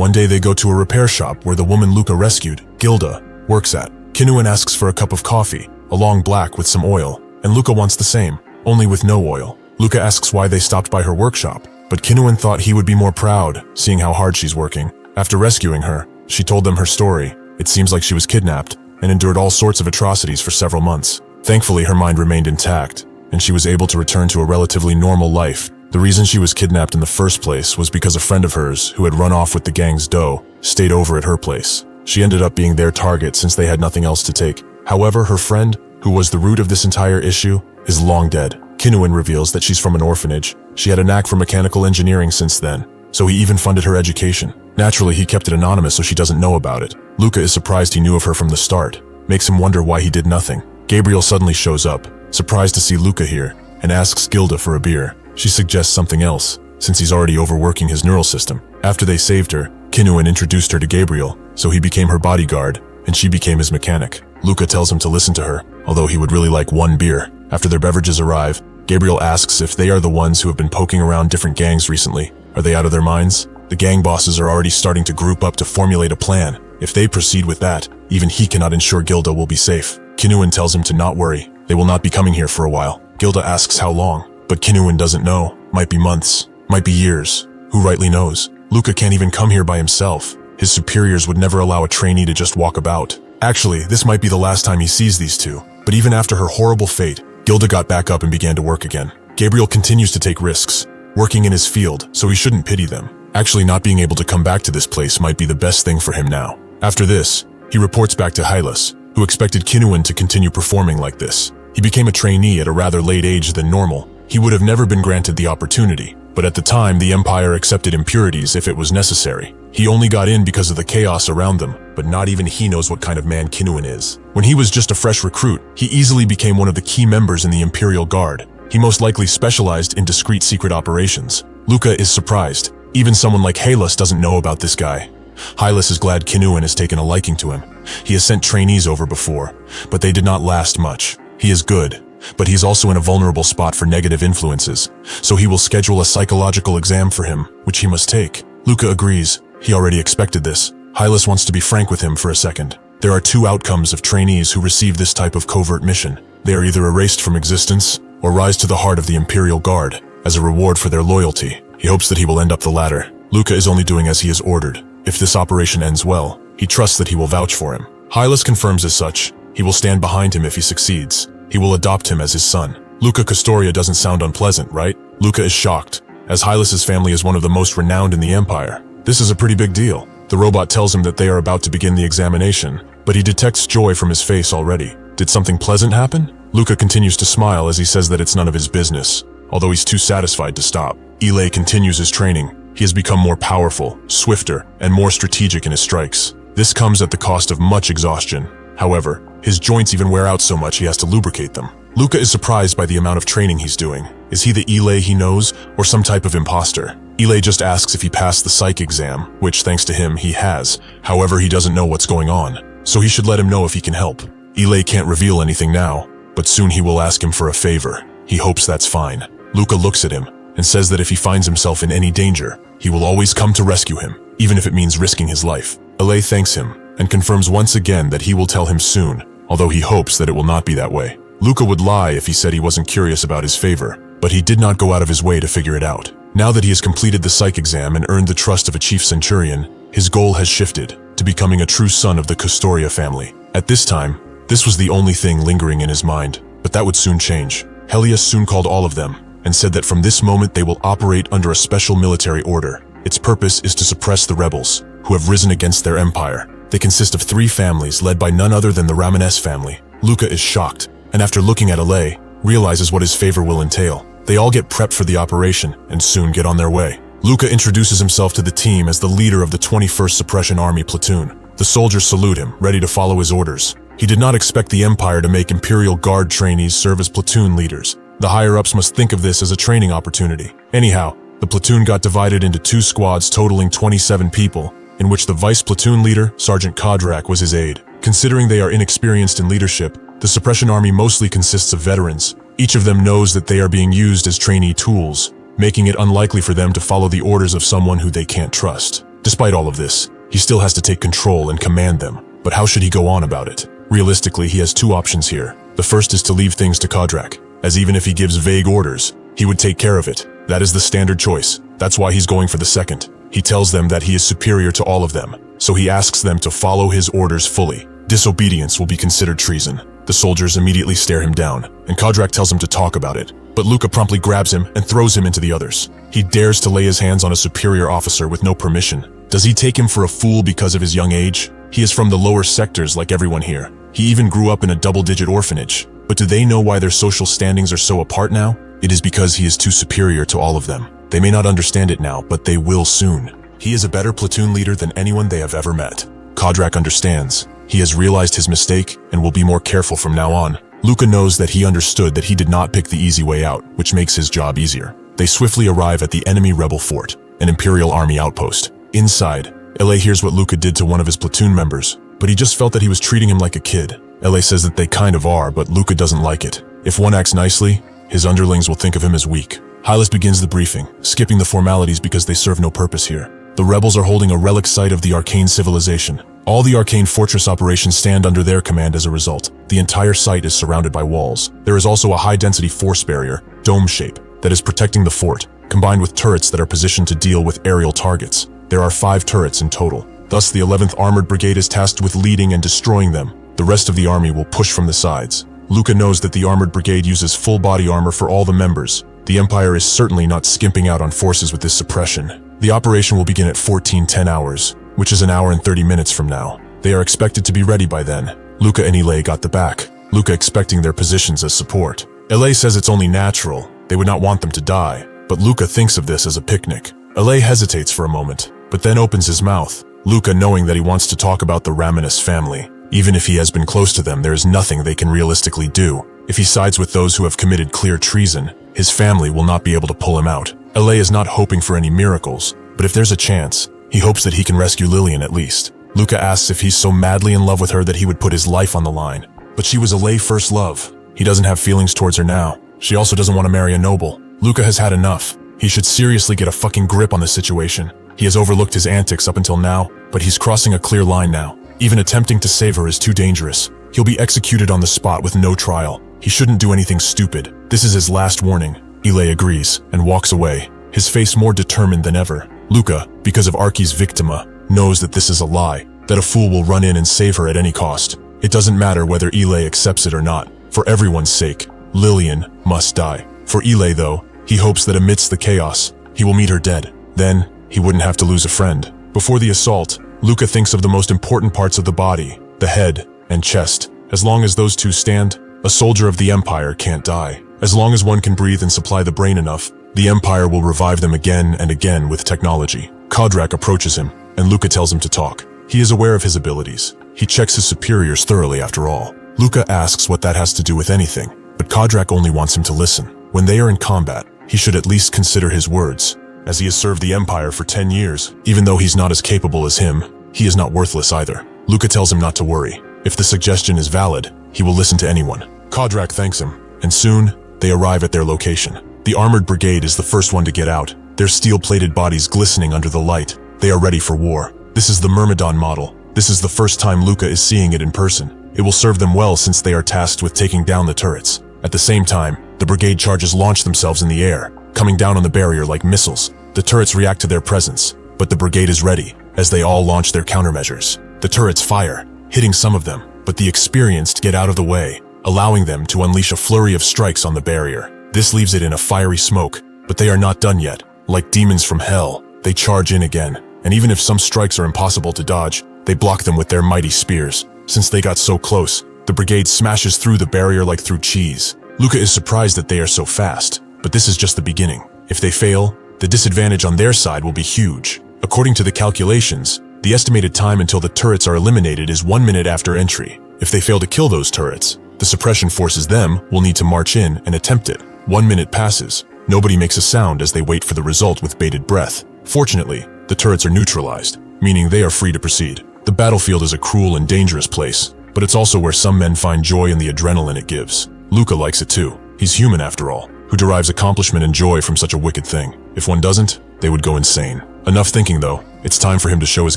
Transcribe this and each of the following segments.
One day they go to a repair shop where the woman Luka rescued, Gilda, works at. Kinnuin asks for a cup of coffee, a long black with some oil, and Luka wants the same, only with no oil. Luka asks why they stopped by her workshop, but Kinnuin thought he would be more proud, seeing how hard she's working. After rescuing her, she told them her story. It seems like she was kidnapped and endured all sorts of atrocities for several months. Thankfully, her mind remained intact, and she was able to return to a relatively normal life. The reason she was kidnapped in the first place was because a friend of hers, who had run off with the gang's dough, stayed over at her place. She ended up being their target since they had nothing else to take. However, her friend, who was the root of this entire issue, is long dead. Kinnuin reveals that she's from an orphanage. She had a knack for mechanical engineering since then, so he even funded her education. Naturally, he kept it anonymous so she doesn't know about it. Luka is surprised he knew of her from the start. Makes him wonder why he did nothing. Gabriel suddenly shows up, surprised to see Luka here, and asks Gilda for a beer. She suggests something else, since he's already overworking his neural system. After they saved her, Kinnuin introduced her to Gabriel, so he became her bodyguard, and she became his mechanic. Luka tells him to listen to her, although he would really like one beer. After their beverages arrive, Gabriel asks if they are the ones who have been poking around different gangs recently. Are they out of their minds? The gang bosses are already starting to group up to formulate a plan. If they proceed with that, even he cannot ensure Gilda will be safe. Kinnuin tells him to not worry. They will not be coming here for a while. Gilda asks how long, but Kinnuin doesn't know. Might be months, might be years. Who rightly knows? Luka can't even come here by himself. His superiors would never allow a trainee to just walk about. Actually, this might be the last time he sees these two. But even after her horrible fate, Gilda got back up and began to work again. Gabriel continues to take risks, working in his field, so he shouldn't pity them. Actually, not being able to come back to this place might be the best thing for him now. After this, he reports back to Hylas, who expected Kinnuin to continue performing like this. He became a trainee at a rather late age than normal. He would have never been granted the opportunity, but at the time the Empire accepted impurities if it was necessary. He only got in because of the chaos around them, but not even he knows what kind of man Kinnuin is. When he was just a fresh recruit, he easily became one of the key members in the Imperial Guard. He most likely specialized in discreet secret operations. Luka is surprised. Even someone like Hylas doesn't know about this guy. Hylas is glad Kinnuin has taken a liking to him. He has sent trainees over before, but they did not last much. He is good, but he's also in a vulnerable spot for negative influences, so he will schedule a psychological exam for him, which he must take. Luka agrees. He already expected this. Hylas wants to be frank with him for a second. There are two outcomes of trainees who receive this type of covert mission. They are either erased from existence, or rise to the heart of the Imperial Guard, as a reward for their loyalty. He hopes that he will end up the latter. Luka is only doing as he is ordered. If this operation ends well, he trusts that he will vouch for him. Hylas confirms as such. He will stand behind him if he succeeds. He will adopt him as his son. Luka Custoria doesn't sound unpleasant, right? Luka is shocked, as Hylas's family is one of the most renowned in the Empire. This is a pretty big deal. The robot tells him that they are about to begin the examination, but he detects joy from his face already. Did something pleasant happen? Luka continues to smile as he says that it's none of his business, although he's too satisfied to stop. Ile continues his training. He has become more powerful, swifter, and more strategic in his strikes. This comes at the cost of much exhaustion. However, his joints even wear out so much he has to lubricate them. Luka is surprised by the amount of training he's doing. Is he the Ile he knows, or some type of imposter? Ile just asks if he passed the psych exam, which, thanks to him, he has. However, he doesn't know what's going on, so he should let him know if he can help. Ile can't reveal anything now, but soon he will ask him for a favor. He hopes that's fine. Luka looks at him and says that if he finds himself in any danger, he will always come to rescue him, even if it means risking his life. Ile thanks him and confirms once again that he will tell him soon, although he hopes that it will not be that way. Luka would lie if he said he wasn't curious about his favor, but he did not go out of his way to figure it out. Now that he has completed the psych exam and earned the trust of a chief centurion, his goal has shifted to becoming a true son of the Custoria family. At this time, this was the only thing lingering in his mind, but that would soon change. Helios soon called all of them and said that from this moment they will operate under a special military order. Its purpose is to suppress the rebels, who have risen against their empire. They consist of 3 families led by none other than the Ramenes family. Luka is shocked, and after looking at Ile, realizes what his favor will entail. They all get prepped for the operation and soon get on their way. Luka introduces himself to the team as the leader of the 21st Suppression Army platoon. The soldiers salute him, ready to follow his orders. He did not expect the Empire to make Imperial Guard trainees serve as platoon leaders. The higher-ups must think of this as a training opportunity. Anyhow, the platoon got divided into 2 squads totaling 27 people, in which the vice platoon leader, Sergeant Kodrak, was his aide. Considering they are inexperienced in leadership, the Suppression Army mostly consists of veterans. Each of them knows that they are being used as trainee tools, making it unlikely for them to follow the orders of someone who they can't trust. Despite all of this, he still has to take control and command them. But how should he go on about it? Realistically, he has two options here. The first is to leave things to Kodrak, as even if he gives vague orders, he would take care of it. That is the standard choice. That's why he's going for the second. He tells them that he is superior to all of them, so he asks them to follow his orders fully. Disobedience will be considered treason. The soldiers immediately stare him down, and Kodrak tells him to talk about it. But Luka promptly grabs him and throws him into the others. He dares to lay his hands on a superior officer with no permission. Does he take him for a fool because of his young age? He is from the lower sectors like everyone here. He even grew up in a double-digit orphanage. But do they know why their social standings are so apart now? It is because he is too superior to all of them. They may not understand it now, but they will soon. He is a better platoon leader than anyone they have ever met. Kodrak understands. He has realized his mistake and will be more careful from now on. Luka knows that he understood that he did not pick the easy way out, which makes his job easier. They swiftly arrive at the enemy rebel fort, an Imperial Army outpost. Inside, LA hears what Luka did to one of his platoon members, but he just felt that he was treating him like a kid. LA says that they kind of are, but Luka doesn't like it. If one acts nicely, his underlings will think of him as weak. Hylas begins the briefing, skipping the formalities because they serve no purpose here. The rebels are holding a relic site of the arcane civilization. All the arcane fortress operations stand under their command as a result. The entire site is surrounded by walls. There is also a high-density force barrier, dome shape, that is protecting the fort, combined with turrets that are positioned to deal with aerial targets. There are 5 turrets in total. Thus, the 11th Armored Brigade is tasked with leading and destroying them. The rest of the army will push from the sides. Luka knows that the Armored Brigade uses full body armor for all the members. The Empire is certainly not skimping out on forces with this suppression. The operation will begin at 14:10 hours, which is an hour and 30 minutes from now. They are expected to be ready by then. Luka and Ile got the back, Luka expecting their positions as support. LA says it's only natural, they would not want them to die, but Luka thinks of this as a picnic. LA hesitates for a moment, but then opens his mouth, Luka knowing that he wants to talk about the Raminus family. Even if he has been close to them, there is nothing they can realistically do. If he sides with those who have committed clear treason, his family will not be able to pull him out. LA is not hoping for any miracles, but if there's a chance, he hopes that he can rescue Lillian at least. Luka asks if he's so madly in love with her that he would put his life on the line. But she was LA's first love. He doesn't have feelings towards her now. She also doesn't want to marry a noble. Luka has had enough. He should seriously get a fucking grip on the situation. He has overlooked his antics up until now, but he's crossing a clear line now. Even attempting to save her is too dangerous. He'll be executed on the spot with no trial. He shouldn't do anything stupid. This is his last warning. Ile agrees and walks away, his face more determined than ever. Luka, because of Arki's victima, knows that this is a lie, that a fool will run in and save her at any cost. It doesn't matter whether Ile accepts it or not. For everyone's sake, Lillian must die. For Ile, though, he hopes that amidst the chaos, he will meet her dead. Then, he wouldn't have to lose a friend. Before the assault, Luka thinks of the most important parts of the body, the head and chest. As long as those two stand, a soldier of the Empire can't die. As long as one can breathe and supply the brain enough, the Empire will revive them again and again with technology. Kodrak approaches him, and Luka tells him to talk. He is aware of his abilities. He checks his superiors thoroughly after all. Luka asks what that has to do with anything, but Kodrak only wants him to listen. When they are in combat, he should at least consider his words. As he has served the Empire for 10 years, even though he's not as capable as him, he is not worthless either. Luka tells him not to worry. If the suggestion is valid, he will listen to anyone. Kodrak thanks him, and soon, they arrive at their location. The Armored Brigade is the first one to get out, their steel-plated bodies glistening under the light. They are ready for war. This is the Myrmidon model. This is the first time Luka is seeing it in person. It will serve them well since they are tasked with taking down the turrets. At the same time, the brigade charges launch themselves in the air, coming down on the barrier like missiles. The turrets react to their presence, but the brigade is ready, as they all launch their countermeasures. The turrets fire, hitting some of them, but the experienced get out of the way, allowing them to unleash a flurry of strikes on the barrier. This leaves it in a fiery smoke, but they are not done yet. Like demons from hell, they charge in again, and even if some strikes are impossible to dodge, they block them with their mighty spears. Since they got so close, the brigade smashes through the barrier like through cheese. Luka is surprised that they are so fast, but this is just the beginning. If they fail, the disadvantage on their side will be huge. According to the calculations, the estimated time until the turrets are eliminated is 1 minute after entry. If they fail to kill those turrets, the suppression forces them will need to march in and attempt it. 1 minute passes. Nobody makes a sound as they wait for the result with bated breath. Fortunately, the turrets are neutralized, meaning they are free to proceed. The battlefield is a cruel and dangerous place, but it's also where some men find joy in the adrenaline it gives. Luka likes it too. He's human after all, who derives accomplishment and joy from such a wicked thing. If one doesn't, they would go insane. Enough thinking though. It's time for him to show his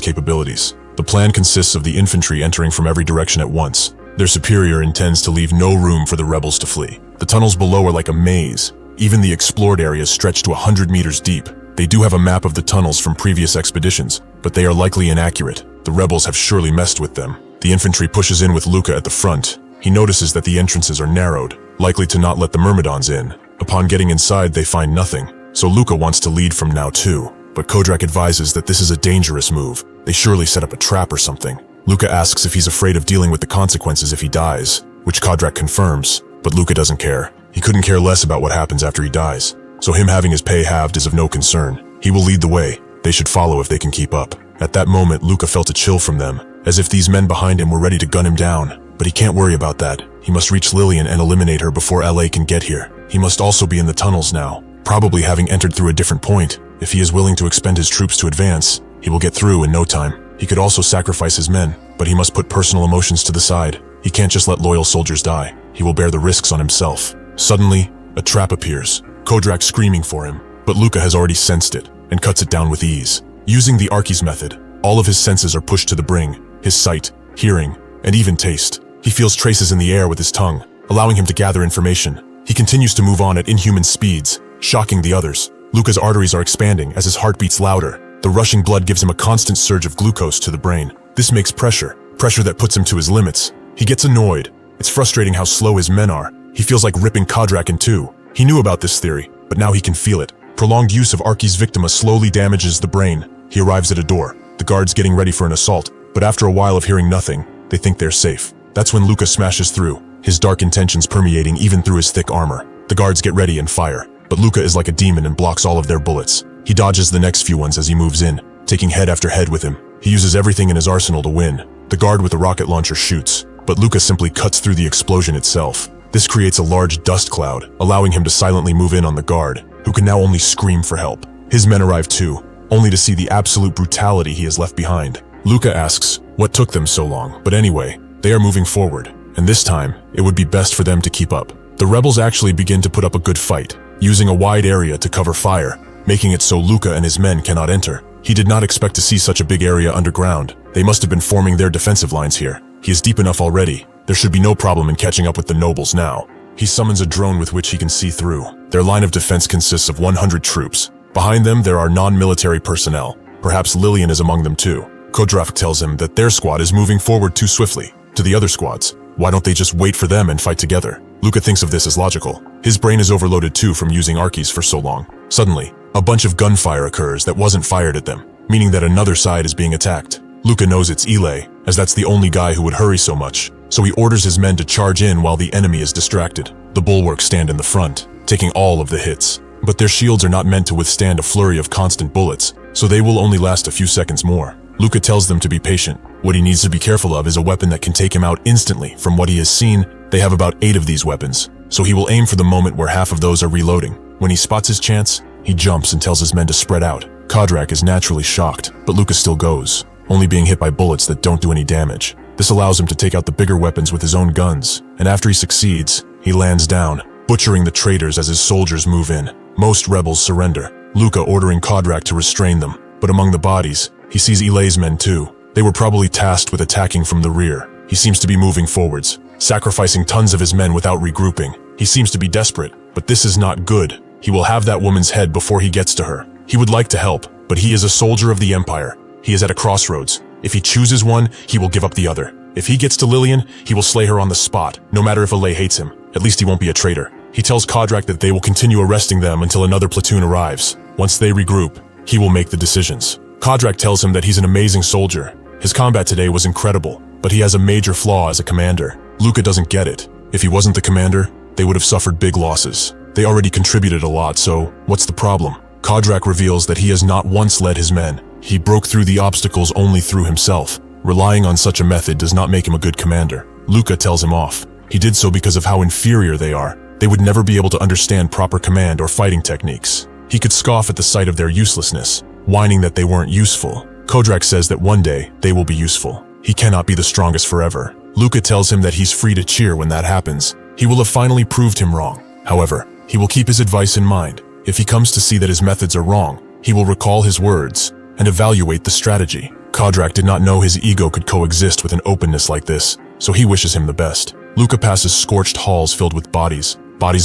capabilities. The plan consists of the infantry entering from every direction at once. Their superior intends to leave no room for the rebels to flee. The tunnels below are like a maze. Even the explored areas stretch to 100 meters deep. They do have a map of the tunnels from previous expeditions, but they are likely inaccurate. The rebels have surely messed with them. The infantry pushes in with Luka at the front. He notices that the entrances are narrowed, likely to not let the Myrmidons in. Upon getting inside, they find nothing, so Luka wants to lead from now too. But Kodrak advises that this is a dangerous move. They surely set up a trap or something. Luka asks if he's afraid of dealing with the consequences if he dies, which Kodrak confirms, but Luka doesn't care. He couldn't care less about what happens after he dies, so him having his pay halved is of no concern. He will lead the way. They should follow if they can keep up. At that moment, Luka felt a chill from them, as if these men behind him were ready to gun him down. But he can't worry about that. He must reach Lillian and eliminate her before LA can get here. He must also be in the tunnels now, probably having entered through a different point. If he is willing to expend his troops to advance, he will get through in no time. He could also sacrifice his men, but he must put personal emotions to the side. He can't just let loyal soldiers die. He will bear the risks on himself. Suddenly, a trap appears, Kodrak screaming for him, but Luka has already sensed it and cuts it down with ease. Using the Archies method, all of his senses are pushed to the bring, his sight, hearing, and even taste. He feels traces in the air with his tongue, allowing him to gather information. He continues to move on at inhuman speeds, shocking the others. Luka's arteries are expanding as his heart beats louder. The rushing blood gives him a constant surge of glucose to the brain. This makes pressure that puts him to his limits. He gets annoyed. It's frustrating how slow his men are. He feels like ripping Kodrak in two. He knew about this theory, but now he can feel it. Prolonged use of Archies Victima slowly damages the brain. He arrives at a door, the guards getting ready for an assault, but after a while of hearing nothing, they think they're safe. That's when Luka smashes through, his dark intentions permeating even through his thick armor. The guards get ready and fire, but Luka is like a demon and blocks all of their bullets. He dodges the next few ones as he moves in, taking head after head with him. He uses everything in his arsenal to win. The guard with the rocket launcher shoots, but Luka simply cuts through the explosion itself. This creates a large dust cloud, allowing him to silently move in on the guard, who can now only scream for help. His men arrive too, only to see the absolute brutality he has left behind. Luka asks what took them so long, but anyway, they are moving forward, and this time, it would be best for them to keep up. The rebels actually begin to put up a good fight, using a wide area to cover fire, making it so Luka and his men cannot enter. He did not expect to see such a big area underground. They must have been forming their defensive lines here. He is deep enough already. There should be no problem in catching up with the nobles now. He summons a drone with which he can see through. Their line of defense consists of 100 troops. Behind them, there are non-military personnel. Perhaps Lillian is among them too. Kodrak tells him that their squad is moving forward too swiftly. To the other squads, why don't they just wait for them and fight together? Luka thinks of this as logical. His brain is overloaded too from using Archies for so long. Suddenly, a bunch of gunfire occurs that wasn't fired at them, meaning that another side is being attacked. Luka knows it's Ile, as that's the only guy who would hurry so much, so he orders his men to charge in while the enemy is distracted. The bulwarks stand in the front, taking all of the hits, but their shields are not meant to withstand a flurry of constant bullets, so they will only last a few seconds more. Luka tells them to be patient. What he needs to be careful of is a weapon that can take him out instantly. From what he has seen, they have about 8 of these weapons, so he will aim for the moment where half of those are reloading. When he spots his chance, he jumps and tells his men to spread out. Kodrak is naturally shocked, but Luka still goes, only being hit by bullets that don't do any damage. This allows him to take out the bigger weapons with his own guns, and after he succeeds, he lands down, butchering the traitors as his soldiers move in. Most rebels surrender, Luka ordering Kodrak to restrain them, but among the bodies, he sees Ile's men too. They were probably tasked with attacking from the rear. He seems to be moving forwards, sacrificing tons of his men without regrouping. He seems to be desperate, but this is not good. He will have that woman's head before he gets to her. He would like to help, but he is a soldier of the Empire. He is at a crossroads. If he chooses one, he will give up the other. If he gets to Lillian, he will slay her on the spot, no matter if Ile hates him. At least he won't be a traitor. He tells Kodrak that they will continue arresting them until another platoon arrives. Once they regroup, he will make the decisions. Kodrak tells him that he's an amazing soldier. His combat today was incredible, but he has a major flaw as a commander. Luka doesn't get it. If he wasn't the commander, they would have suffered big losses. They already contributed a lot, so what's the problem? Kodrak reveals that he has not once led his men. He broke through the obstacles only through himself. Relying on such a method does not make him a good commander. Luka tells him off. He did so because of how inferior they are. They would never be able to understand proper command or fighting techniques. He could scoff at the sight of their uselessness, whining that they weren't useful. Kodrak says that one day they will be useful. He cannot be the strongest forever. Luka tells him that he's free to cheer when that happens. He will have finally proved him wrong. However, he will keep his advice in mind. If he comes to see that his methods are wrong, he will recall his words. and evaluate the strategy. Kodrak did not know his ego could coexist with an openness like this, so he wishes him the best. Luka passes scorched halls filled with bodies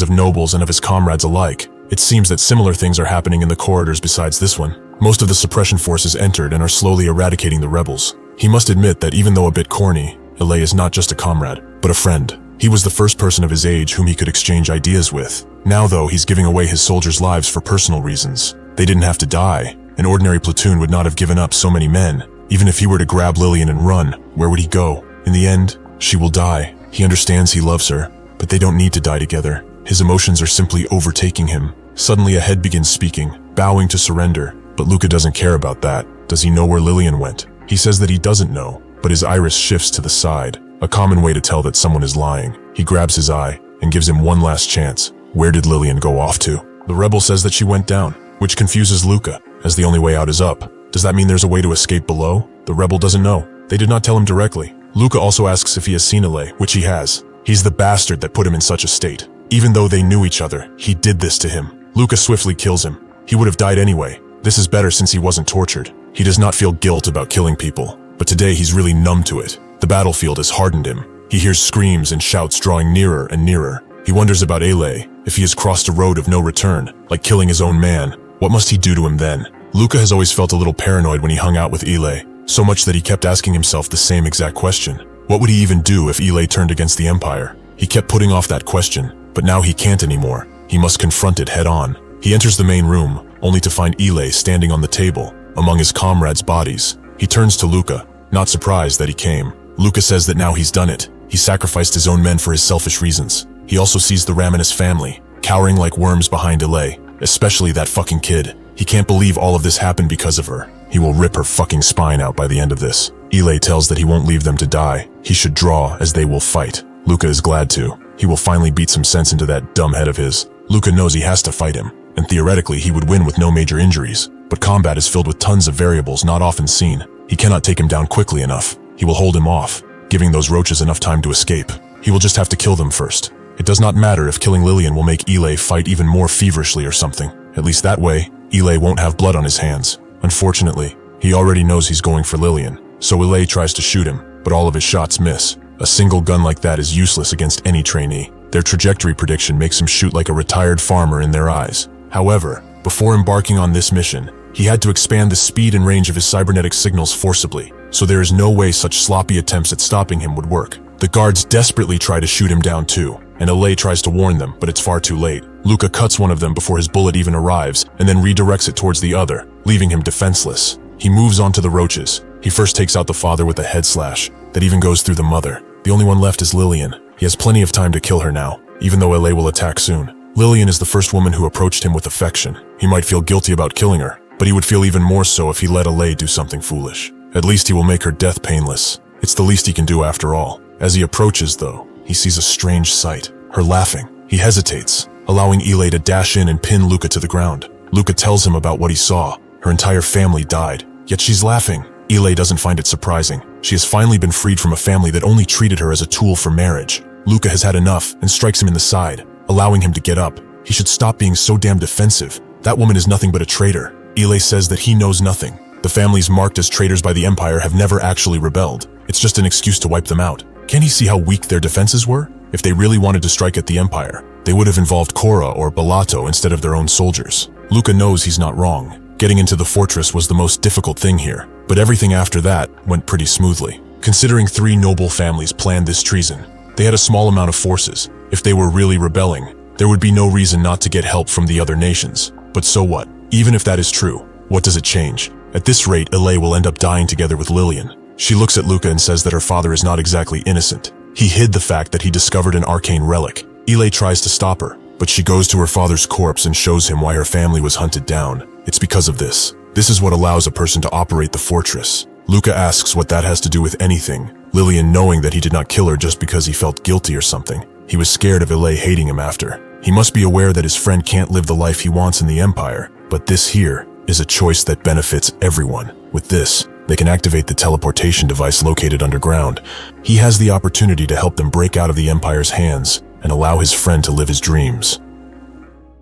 of nobles and of his comrades alike. It seems that similar things are happening in the corridors besides this one. Most of the suppression forces entered and are slowly eradicating the rebels. He must admit that even though a bit corny, Ile is not just a comrade, but a friend. He was the first person of his age whom he could exchange ideas with. Now though, he's giving away his soldiers' lives for personal reasons. They didn't have to die. An ordinary platoon would not have given up so many men. Even if he were to grab Lillian and run, where would he go? In the end, she will die. He understands he loves her, but they don't need to die together. His emotions are simply overtaking him. Suddenly a head begins speaking, bowing to surrender, but Luka doesn't care about that. Does he know where Lillian went? He says that he doesn't know, but his iris shifts to the side, a common way to tell that someone is lying. He grabs his eye and gives him one last chance. Where did Lillian go off to? The rebel says that she went down, which confuses Luka, as the only way out is up. Does that mean there's a way to escape below? The rebel doesn't know. They did not tell him directly. Luka also asks if he has seen Ile, which he has. He's the bastard that put him in such a state. Even though they knew each other, he did this to him. Luka swiftly kills him. He would have died anyway. This is better since he wasn't tortured. He does not feel guilt about killing people, but today he's really numb to it. The battlefield has hardened him. He hears screams and shouts drawing nearer and nearer. He wonders about Ile, if he has crossed a road of no return, like killing his own man. What must he do to him then? Luka has always felt a little paranoid when he hung out with Ile, so much that he kept asking himself the same exact question. What would he even do if Ile turned against the Empire? He kept putting off that question, but now he can't anymore. He must confront it head on. He enters the main room, only to find Ile standing on the table, among his comrades' bodies. He turns to Luka, not surprised that he came. Luka says that now he's done it. He sacrificed his own men for his selfish reasons. He also sees the Raminus family, cowering like worms behind Ile, especially that fucking kid. He can't believe all of this happened because of her. He will rip her fucking spine out by the end of this. Ile tells that he won't leave them to die. He should draw as they will fight. Luka is glad to. He will finally beat some sense into that dumb head of his. Luka knows he has to fight him, and theoretically he would win with no major injuries. But combat is filled with tons of variables not often seen. He cannot take him down quickly enough. He will hold him off, giving those roaches enough time to escape. He will just have to kill them first. It does not matter if killing Lillian will make Ile fight even more feverishly or something. At least that way, Ile won't have blood on his hands. Unfortunately, he already knows he's going for Lillian, so Ile tries to shoot him, but all of his shots miss. A single gun like that is useless against any trainee. Their trajectory prediction makes him shoot like a retired farmer in their eyes. However, before embarking on this mission, he had to expand the speed and range of his cybernetic signals forcibly, so there is no way such sloppy attempts at stopping him would work. The guards desperately try to shoot him down too, and Ile tries to warn them, but it's far too late. Luka cuts one of them before his bullet even arrives, and then redirects it towards the other, leaving him defenseless. He moves on to the roaches. He first takes out the father with a head slash, that even goes through the mother. The only one left is Lillian. He has plenty of time to kill her now, even though Ile will attack soon. Lillian is the first woman who approached him with affection. He might feel guilty about killing her, but he would feel even more so if he let Ile do something foolish. At least he will make her death painless. It's the least he can do after all. As he approaches, though, he sees a strange sight. Her laughing. He hesitates, allowing Ile to dash in and pin Luka to the ground. Luka tells him about what he saw. Her entire family died, yet she's laughing. Ile doesn't find it surprising. She has finally been freed from a family that only treated her as a tool for marriage. Luka has had enough and strikes him in the side, allowing him to get up. He should stop being so damn defensive. That woman is nothing but a traitor. Ile says that he knows nothing. The families marked as traitors by the Empire have never actually rebelled. It's just an excuse to wipe them out. Can he see how weak their defenses were? If they really wanted to strike at the Empire, they would have involved Korra or Balato instead of their own soldiers. Luka knows he's not wrong. Getting into the fortress was the most difficult thing here, but everything after that went pretty smoothly. Considering 3 noble families planned this treason, they had a small amount of forces. If they were really rebelling, there would be no reason not to get help from the other nations. But so what? Even if that is true, what does it change? At this rate, Ile will end up dying together with Lillian. She looks at Luka and says that her father is not exactly innocent. He hid the fact that he discovered an arcane relic. Ile tries to stop her, but she goes to her father's corpse and shows him why her family was hunted down. It's because of this. This is what allows a person to operate the fortress. Luka asks what that has to do with anything, Lillian knowing that he did not kill her just because he felt guilty or something. He was scared of Ile hating him after. He must be aware that his friend can't live the life he wants in the Empire, but this here is a choice that benefits everyone. With this, they can activate the teleportation device located underground. He has the opportunity to help them break out of the Empire's hands and allow his friend to live his dreams.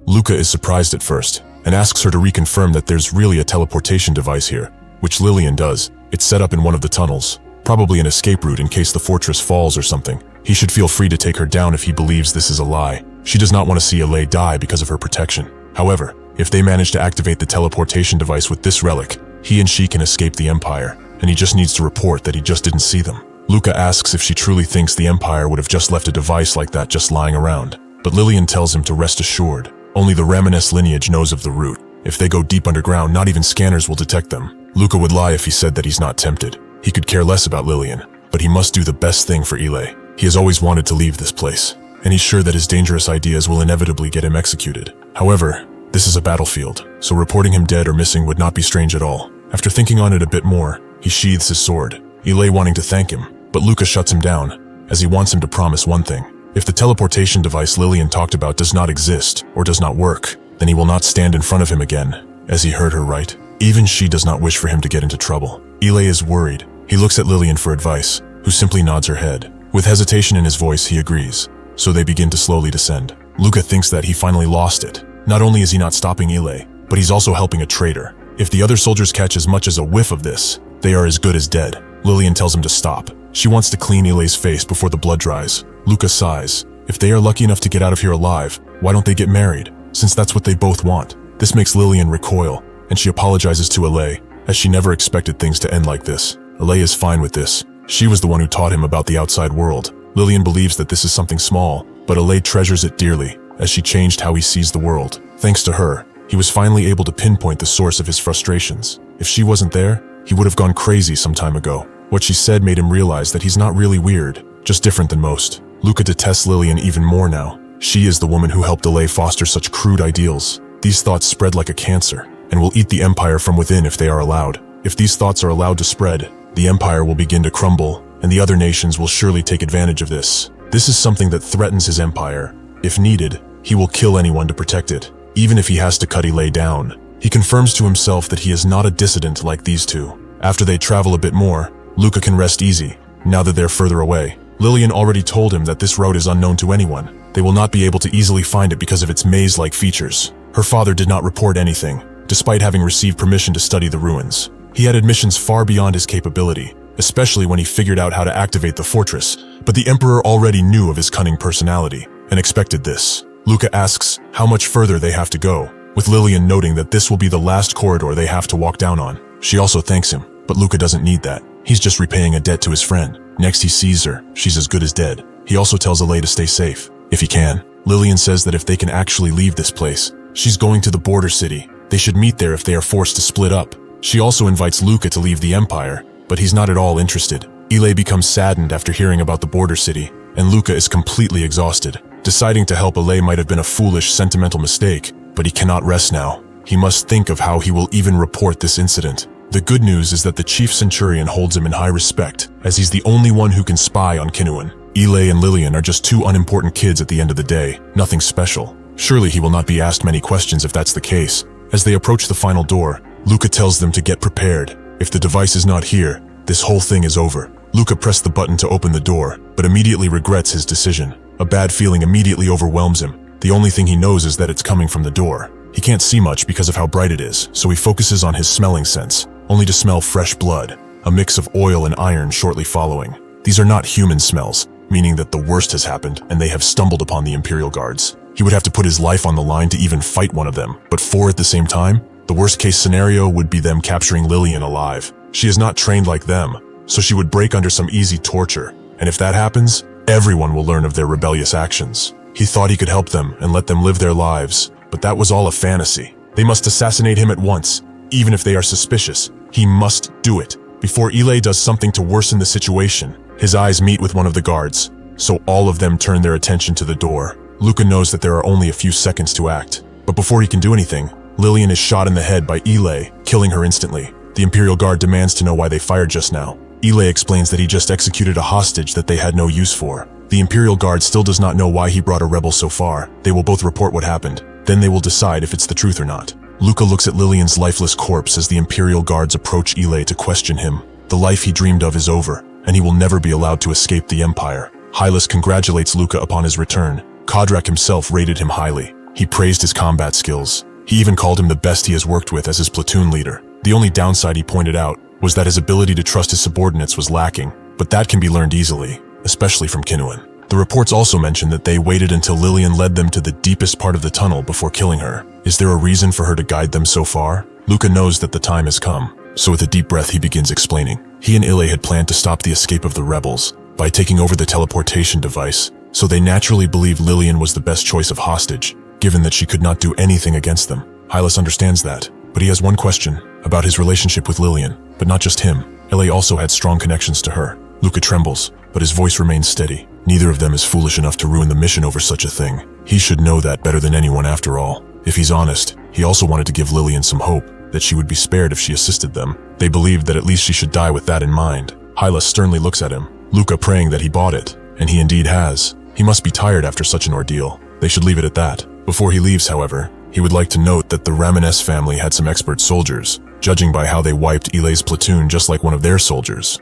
Luka is surprised at first and asks her to reconfirm that there's really a teleportation device here. which Lillian does. It's set up in one of the tunnels, probably an escape route in case the fortress falls or something. He should feel free to take her down if he believes this is a lie. She does not want to see Ilay die because of her protection. However, if they manage to activate the teleportation device with this relic, he and she can escape the Empire, and he just needs to report that he just didn't see them. Luka asks if she truly thinks the Empire would have just left a device like that just lying around, but Lillian tells him to rest assured. Only the Reminisce lineage knows of the route. If they go deep underground, not even scanners will detect them. Luka would lie if he said that he's not tempted. He could care less about Lillian, but he must do the best thing for Ilay. He has always wanted to leave this place, and he's sure that his dangerous ideas will inevitably get him executed. However, this is a battlefield, so reporting him dead or missing would not be strange at all. After thinking on it a bit more, he sheathes his sword, Ilay wanting to thank him, but Luka shuts him down, as he wants him to promise one thing. If the teleportation device Lillian talked about does not exist, or does not work, then he will not stand in front of him again, as he heard her right. Even she does not wish for him to get into trouble. Ilay is worried. He looks at Lillian for advice, who simply nods her head. With hesitation in his voice, he agrees, so they begin to slowly descend. Luka thinks that he finally lost it. Not only is he not stopping Ilay, but he's also helping a traitor. If the other soldiers catch as much as a whiff of this, they are as good as dead. Lillian tells him to stop. She wants to clean Ilay's face before the blood dries. Luka sighs. If they are lucky enough to get out of here alive, why don't they get married, since that's what they both want? This makes Lillian recoil, and she apologizes to Ilay, as she never expected things to end like this. Ilay is fine with this. She was the one who taught him about the outside world. Lillian believes that this is something small, but Ilay treasures it dearly, as she changed how he sees the world. Thanks to her, he was finally able to pinpoint the source of his frustrations. If she wasn't there, he would have gone crazy some time ago. What she said made him realize that he's not really weird, just different than most. Luka detests Lillian even more now. She is the woman who helped Ilay foster such crude ideals. These thoughts spread like a cancer, and will eat the Empire from within if they are allowed. If these thoughts are allowed to spread, the Empire will begin to crumble, and the other nations will surely take advantage of this. This is something that threatens his empire. If needed, he will kill anyone to protect it, even if he has to cut Ilay down. He confirms to himself that he is not a dissident like these two. After they travel a bit more, Luka can rest easy, now that they're further away. Lillian already told him that this road is unknown to anyone. They will not be able to easily find it because of its maze-like features. Her father did not report anything, despite having received permission to study the ruins. He had admissions far beyond his capability, especially when he figured out how to activate the fortress, but the Emperor already knew of his cunning personality, and expected this. Luka asks how much further they have to go, with Lillian noting that this will be the last corridor they have to walk down on. She also thanks him, but Luka doesn't need that. He's just repaying a debt to his friend. Next he sees her, she's as good as dead. He also tells Ilay to stay safe, if he can. Lillian says that if they can actually leave this place, she's going to the border city. They should meet there if they are forced to split up. She also invites Luka to leave the Empire, but he's not at all interested. Ilay becomes saddened after hearing about the border city, and Luka is completely exhausted. Deciding to help Ilay might have been a foolish, sentimental mistake, but he cannot rest now. He must think of how he will even report this incident. The good news is that the chief centurion holds him in high respect, as he's the only one who can spy on Kinnuan. Ilay and Lillian are just two unimportant kids at the end of the day, nothing special. Surely he will not be asked many questions if that's the case. As they approach the final door, Luka tells them to get prepared. If the device is not here, this whole thing is over. Luka pressed the button to open the door, but immediately regrets his decision. A bad feeling immediately overwhelms him. The only thing he knows is that it's coming from the door. He can't see much because of how bright it is, so he focuses on his smelling sense, only to smell fresh blood, a mix of oil and iron shortly following. These are not human smells, meaning that the worst has happened and they have stumbled upon the Imperial Guards. He would have to put his life on the line to even fight one of them, but four at the same time? The worst case scenario would be them capturing Lillian alive. She is not trained like them, so she would break under some easy torture, and if that happens, everyone will learn of their rebellious actions. He thought he could help them and let them live their lives, but that was all a fantasy. They must assassinate him at once, even if they are suspicious. He must do it, before Ilay does something to worsen the situation. His eyes meet with one of the guards, so all of them turn their attention to the door. Luka knows that there are only a few seconds to act, but before he can do anything, Lillian is shot in the head by Ilay, killing her instantly. The Imperial Guard demands to know why they fired just now. Ilay explains that he just executed a hostage that they had no use for. The Imperial Guard still does not know why he brought a rebel so far. They will both report what happened. Then they will decide if it's the truth or not. Luka looks at Lillian's lifeless corpse as the Imperial Guards approach Ilay to question him. The life he dreamed of is over, and he will never be allowed to escape the Empire. Hylas congratulates Luka upon his return. Kodrak himself rated him highly. He praised his combat skills. He even called him the best he has worked with as his platoon leader. The only downside he pointed out was that his ability to trust his subordinates was lacking, but that can be learned easily, especially from Kinuen. The reports also mention that they waited until Lillian led them to the deepest part of the tunnel before killing her. Is there a reason for her to guide them so far? Luka knows that the time has come, so with a deep breath he begins explaining. He and Ile had planned to stop the escape of the rebels by taking over the teleportation device, so they naturally believed Lillian was the best choice of hostage, given that she could not do anything against them. Hylas understands that, but he has one question about his relationship with Lillian, but not just him. Ile also had strong connections to her. Luka trembles, but his voice remains steady. Neither of them is foolish enough to ruin the mission over such a thing. He should know that better than anyone after all. If he's honest, he also wanted to give Lillian some hope, that she would be spared if she assisted them. They believed that at least she should die with that in mind. Hylas sternly looks at him, Luka praying that he bought it, and he indeed has. He must be tired after such an ordeal. They should leave it at that. Before he leaves, however, he would like to note that the Ramenes family had some expert soldiers, judging by how they wiped Ile's platoon just like one of their soldiers.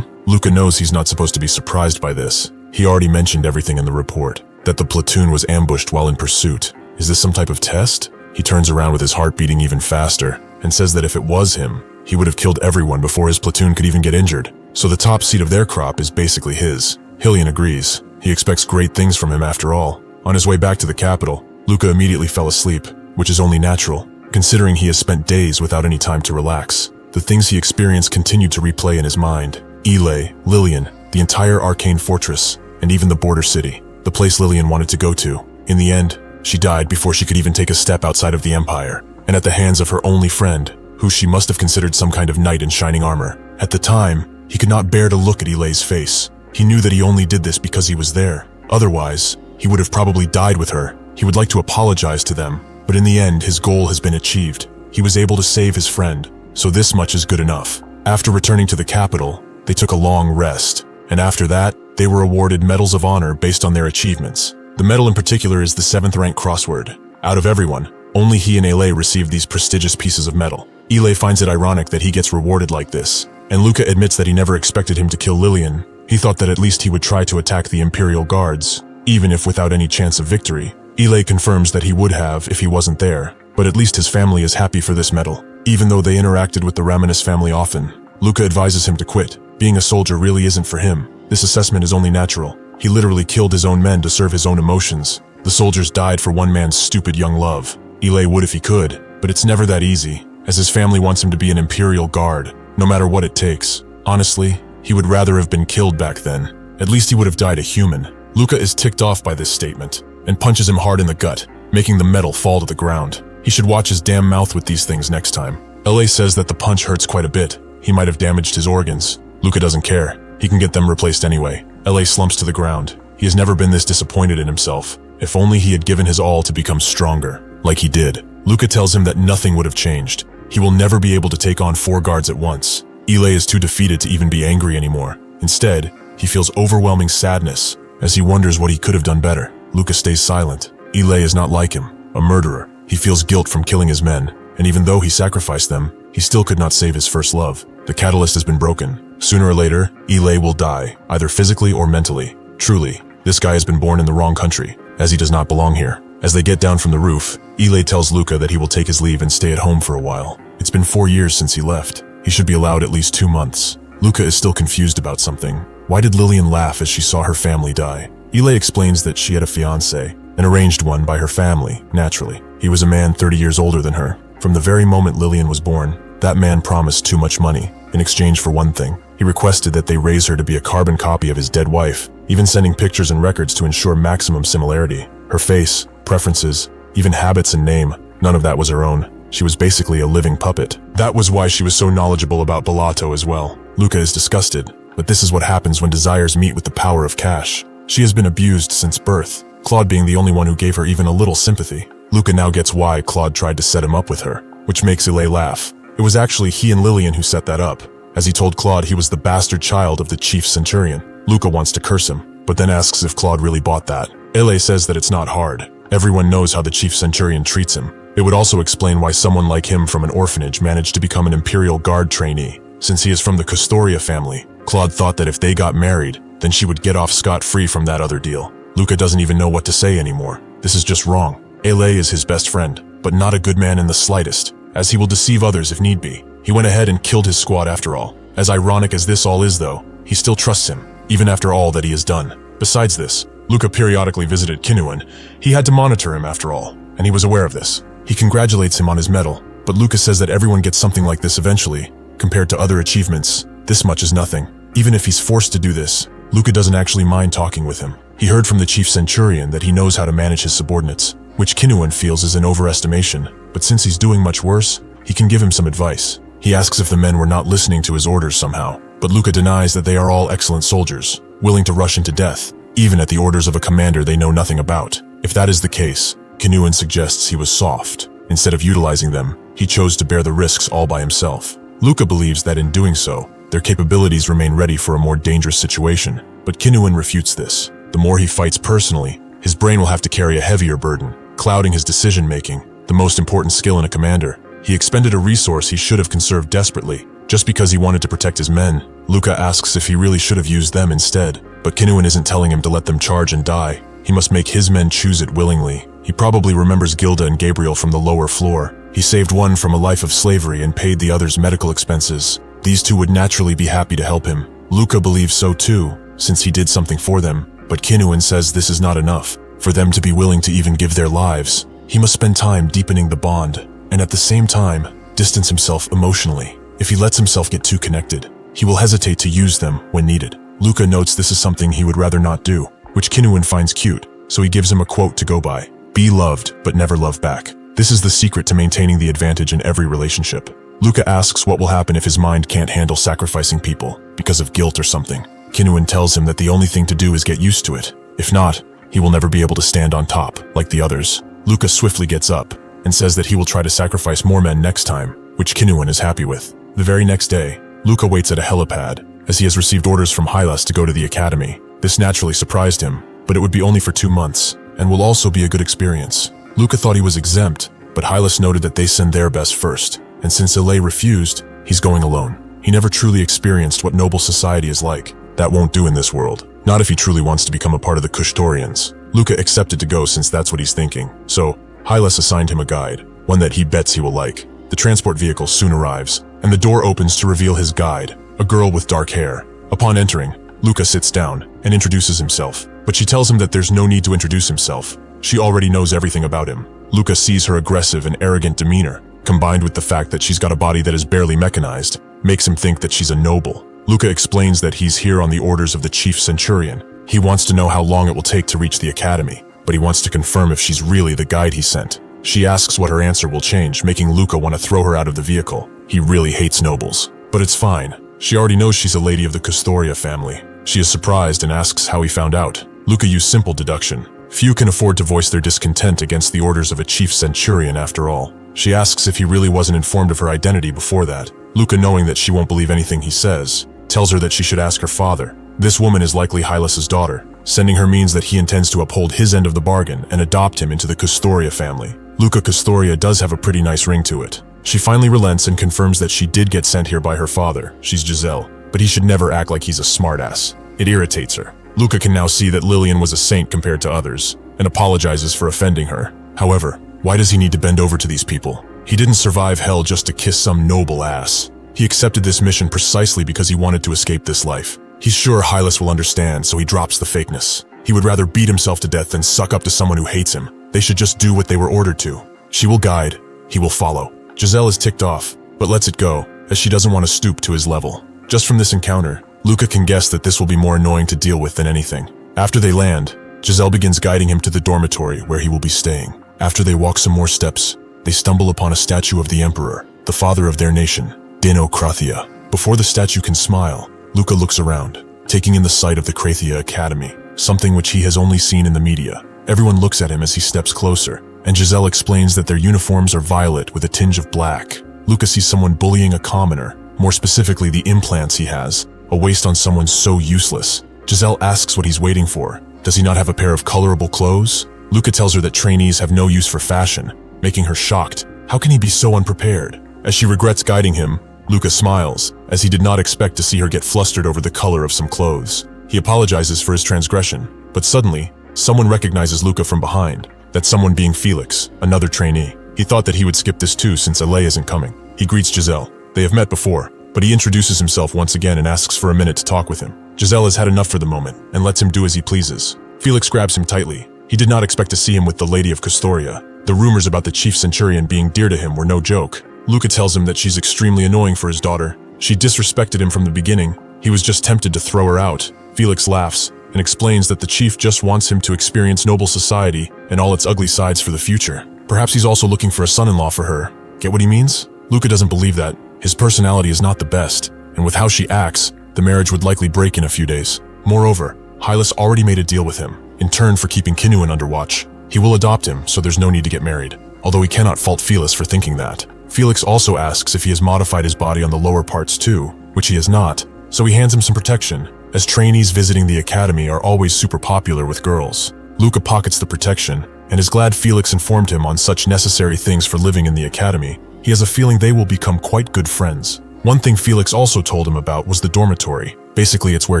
Luka knows he's not supposed to be surprised by this. He already mentioned everything in the report, that the platoon was ambushed while in pursuit. Is this some type of test? He turns around with his heart beating even faster, and says that if it was him, he would have killed everyone before his platoon could even get injured. So the top seat of their crop is basically his. Hylian agrees. He expects great things from him after all. On his way back to the capital, Luka immediately fell asleep, which is only natural, considering he has spent days without any time to relax. The things he experienced continued to replay in his mind. Ile, Lillian, the entire arcane fortress, and even the border city, the place Lillian wanted to go to. In the end, she died before she could even take a step outside of the Empire, and at the hands of her only friend, who she must have considered some kind of knight in shining armor. At the time, he could not bear to look at Ile's face. He knew that he only did this because he was there. Otherwise, he would have probably died with her. He would like to apologize to them, but in the end, his goal has been achieved. He was able to save his friend, so this much is good enough. After returning to the capital, they took a long rest, and after that, they were awarded medals of honor based on their achievements. The medal in particular is the 7th rank crossword. Out of everyone, only he and Ile received these prestigious pieces of metal. Ile finds it ironic that he gets rewarded like this, and Luka admits that he never expected him to kill Lillian. He thought that at least he would try to attack the Imperial Guards, even if without any chance of victory. Ile confirms that he would have if he wasn't there, but at least his family is happy for this medal. Even though they interacted with the Ramenes family often, Luka advises him to quit. Being a soldier really isn't for him. This assessment is only natural. He literally killed his own men to serve his own emotions. The soldiers died for one man's stupid young love. Ile would if he could, but it's never that easy, as his family wants him to be an Imperial Guard, no matter what it takes. Honestly, he would rather have been killed back then. At least he would have died a human. Luka is ticked off by this statement, and punches him hard in the gut, making the metal fall to the ground. He should watch his damn mouth with these things next time. LA says that the punch hurts quite a bit. He might have damaged his organs. Luka doesn't care. He can get them replaced anyway. LA slumps to the ground. He has never been this disappointed in himself. If only he had given his all to become stronger, like he did. Luka tells him that nothing would have changed. He will never be able to take on 4 guards at once. Ile is too defeated to even be angry anymore. Instead, he feels overwhelming sadness, as he wonders what he could have done better. Luka stays silent. Ile is not like him, a murderer. He feels guilt from killing his men, and even though he sacrificed them, he still could not save his first love. The catalyst has been broken. Sooner or later, Ile will die, either physically or mentally. Truly, this guy has been born in the wrong country, as he does not belong here. As they get down from the roof, Ile tells Luka that he will take his leave and stay at home for a while. It's been 4 years since he left. He should be allowed at least 2 months. Luka is still confused about something. Why did Lillian laugh as she saw her family die? Ile explains that she had a fiancé, an arranged one by her family, naturally. He was a man 30 years older than her. From the very moment Lillian was born, that man promised too much money. In exchange for one thing, he requested that they raise her to be a carbon copy of his dead wife, even sending pictures and records to ensure maximum similarity. Her face, preferences, even habits and name, none of that was her own. She was basically a living puppet. That was why she was so knowledgeable about Balato as well. Luka is disgusted, but this is what happens when desires meet with the power of cash. She has been abused since birth, Claude being the only one who gave her even a little sympathy. Luka now gets why Claude tried to set him up with her, which makes Ile laugh. It was actually he and Lillian who set that up, as he told Claude he was the bastard child of the chief centurion. Luka wants to curse him, but then asks if Claude really bought that. Ile says that it's not hard. Everyone knows how the chief centurion treats him. It would also explain why someone like him from an orphanage managed to become an Imperial Guard trainee. Since he is from the Custoria family, Claude thought that if they got married, then she would get off scot-free from that other deal. Luka doesn't even know what to say anymore. This is just wrong. Ile is his best friend, but not a good man in the slightest, as he will deceive others if need be. He went ahead and killed his squad after all. As ironic as this all is though, he still trusts him, even after all that he has done. Besides this, Luka periodically visited Kinuan. He had to monitor him after all, and he was aware of this. He congratulates him on his medal, but Luka says that everyone gets something like this eventually. Compared to other achievements, this much is nothing. Even if he's forced to do this, Luka doesn't actually mind talking with him. He heard from the chief centurion that he knows how to manage his subordinates, which Kinuan feels is an overestimation, but since he's doing much worse, he can give him some advice. He asks if the men were not listening to his orders somehow, but Luka denies that they are all excellent soldiers, willing to rush into death, even at the orders of a commander they know nothing about. If that is the case, Kinuan suggests he was soft. Instead of utilizing them, he chose to bear the risks all by himself. Luka believes that in doing so, their capabilities remain ready for a more dangerous situation, but Kinuan refutes this. The more he fights personally, his brain will have to carry a heavier burden, clouding his decision-making, the most important skill in a commander. He expended a resource he should have conserved desperately, just because he wanted to protect his men. Luka asks if he really should have used them instead, but Kinuan isn't telling him to let them charge and die. He must make his men choose it willingly. He probably remembers Gilda and Gabriel from the lower floor. He saved one from a life of slavery and paid the other's medical expenses. These two would naturally be happy to help him. Luka believes so too, since he did something for them, but Kinuan says this is not enough. For them to be willing to even give their lives, he must spend time deepening the bond, and at the same time, distance himself emotionally. If he lets himself get too connected, he will hesitate to use them when needed. Luka notes this is something he would rather not do, which Kinuan finds cute, so he gives him a quote to go by. Be loved, but never love back. This is the secret to maintaining the advantage in every relationship. Luka asks what will happen if his mind can't handle sacrificing people, because of guilt or something. Kinuan tells him that the only thing to do is get used to it. If not, he will never be able to stand on top, like the others. Luka swiftly gets up, and says that he will try to sacrifice more men next time, which Kinuan is happy with. The very next day, Luka waits at a helipad, as he has received orders from Hylas to go to the academy. This naturally surprised him, but it would be only for 2 months, and will also be a good experience. Luka thought he was exempt, but Hylas noted that they send their best first, and since Ilay refused, he's going alone. He never truly experienced what noble society is like. That won't do in this world. Not if he truly wants to become a part of the Kushtorians. Luka accepted to go since that's what he's thinking, so Hylas assigned him a guide, one that he bets he will like. The transport vehicle soon arrives, and the door opens to reveal his guide, a girl with dark hair. Upon entering, Luka sits down and introduces himself, but she tells him that there's no need to introduce himself. She already knows everything about him. Luka sees her aggressive and arrogant demeanor, combined with the fact that she's got a body that is barely mechanized, makes him think that she's a noble. Luka explains that he's here on the orders of the chief centurion. He wants to know how long it will take to reach the academy, but he wants to confirm if she's really the guide he sent. She asks what her answer will change, making Luka want to throw her out of the vehicle. He really hates nobles. But it's fine. She already knows she's a lady of the Custoria family. She is surprised and asks how he found out. Luka used simple deduction. Few can afford to voice their discontent against the orders of a chief centurion after all. She asks if he really wasn't informed of her identity before that. Luka, knowing that she won't believe anything he says, tells her that she should ask her father. This woman is likely Hylas's daughter. Sending her means that he intends to uphold his end of the bargain and adopt him into the Custoria family. Luka Custoria does have a pretty nice ring to it. She finally relents and confirms that she did get sent here by her father. She's Giselle, but he should never act like he's a smartass. It irritates her. Luka can now see that Lillian was a saint compared to others, and apologizes for offending her. However, why does he need to bend over to these people? He didn't survive hell just to kiss some noble ass. He accepted this mission precisely because he wanted to escape this life. He's sure Hylas will understand, so he drops the fakeness. He would rather beat himself to death than suck up to someone who hates him. They should just do what they were ordered to. She will guide, he will follow. Giselle is ticked off, but lets it go, as she doesn't want to stoop to his level. Just from this encounter, Luka can guess that this will be more annoying to deal with than anything. After they land, Giselle begins guiding him to the dormitory where he will be staying. After they walk some more steps, they stumble upon a statue of the emperor, the father of their nation, Dinokrathia. Before the statue can smile, Luka looks around, taking in the sight of the Krathia Academy, something which he has only seen in the media. Everyone looks at him as he steps closer, and Giselle explains that their uniforms are violet with a tinge of black. Luka sees someone bullying a commoner, more specifically the implants he has, a waste on someone so useless. Giselle asks what he's waiting for. Does he not have a pair of colorable clothes? Luka tells her that trainees have no use for fashion, making her shocked. How can he be so unprepared? As she regrets guiding him, Luka smiles, as he did not expect to see her get flustered over the color of some clothes. He apologizes for his transgression, but suddenly, someone recognizes Luka from behind, that someone being Felix, another trainee. He thought that he would skip this too since Alay isn't coming. He greets Giselle. They have met before, but he introduces himself once again and asks for a minute to talk with him. Giselle has had enough for the moment and lets him do as he pleases. Felix grabs him tightly. He did not expect to see him with the Lady of Castoria. The rumors about the chief centurion being dear to him were no joke. Luka tells him that she's extremely annoying for his daughter. She disrespected him from the beginning. He was just tempted to throw her out. Felix laughs and explains that the chief just wants him to experience noble society and all its ugly sides for the future. Perhaps he's also looking for a son-in-law for her. Get what he means? Luka doesn't believe that. His personality is not the best, and with how she acts, the marriage would likely break in a few days. Moreover, Hylas already made a deal with him, in turn for keeping Kinuan under watch. He will adopt him, so there's no need to get married, although he cannot fault Felix for thinking that. Felix also asks if he has modified his body on the lower parts too, which he has not, so he hands him some protection, as trainees visiting the academy are always super popular with girls. Luka pockets the protection, and is glad Felix informed him on such necessary things for living in the academy. He has a feeling they will become quite good friends. One thing Felix also told him about was the dormitory. Basically, it's where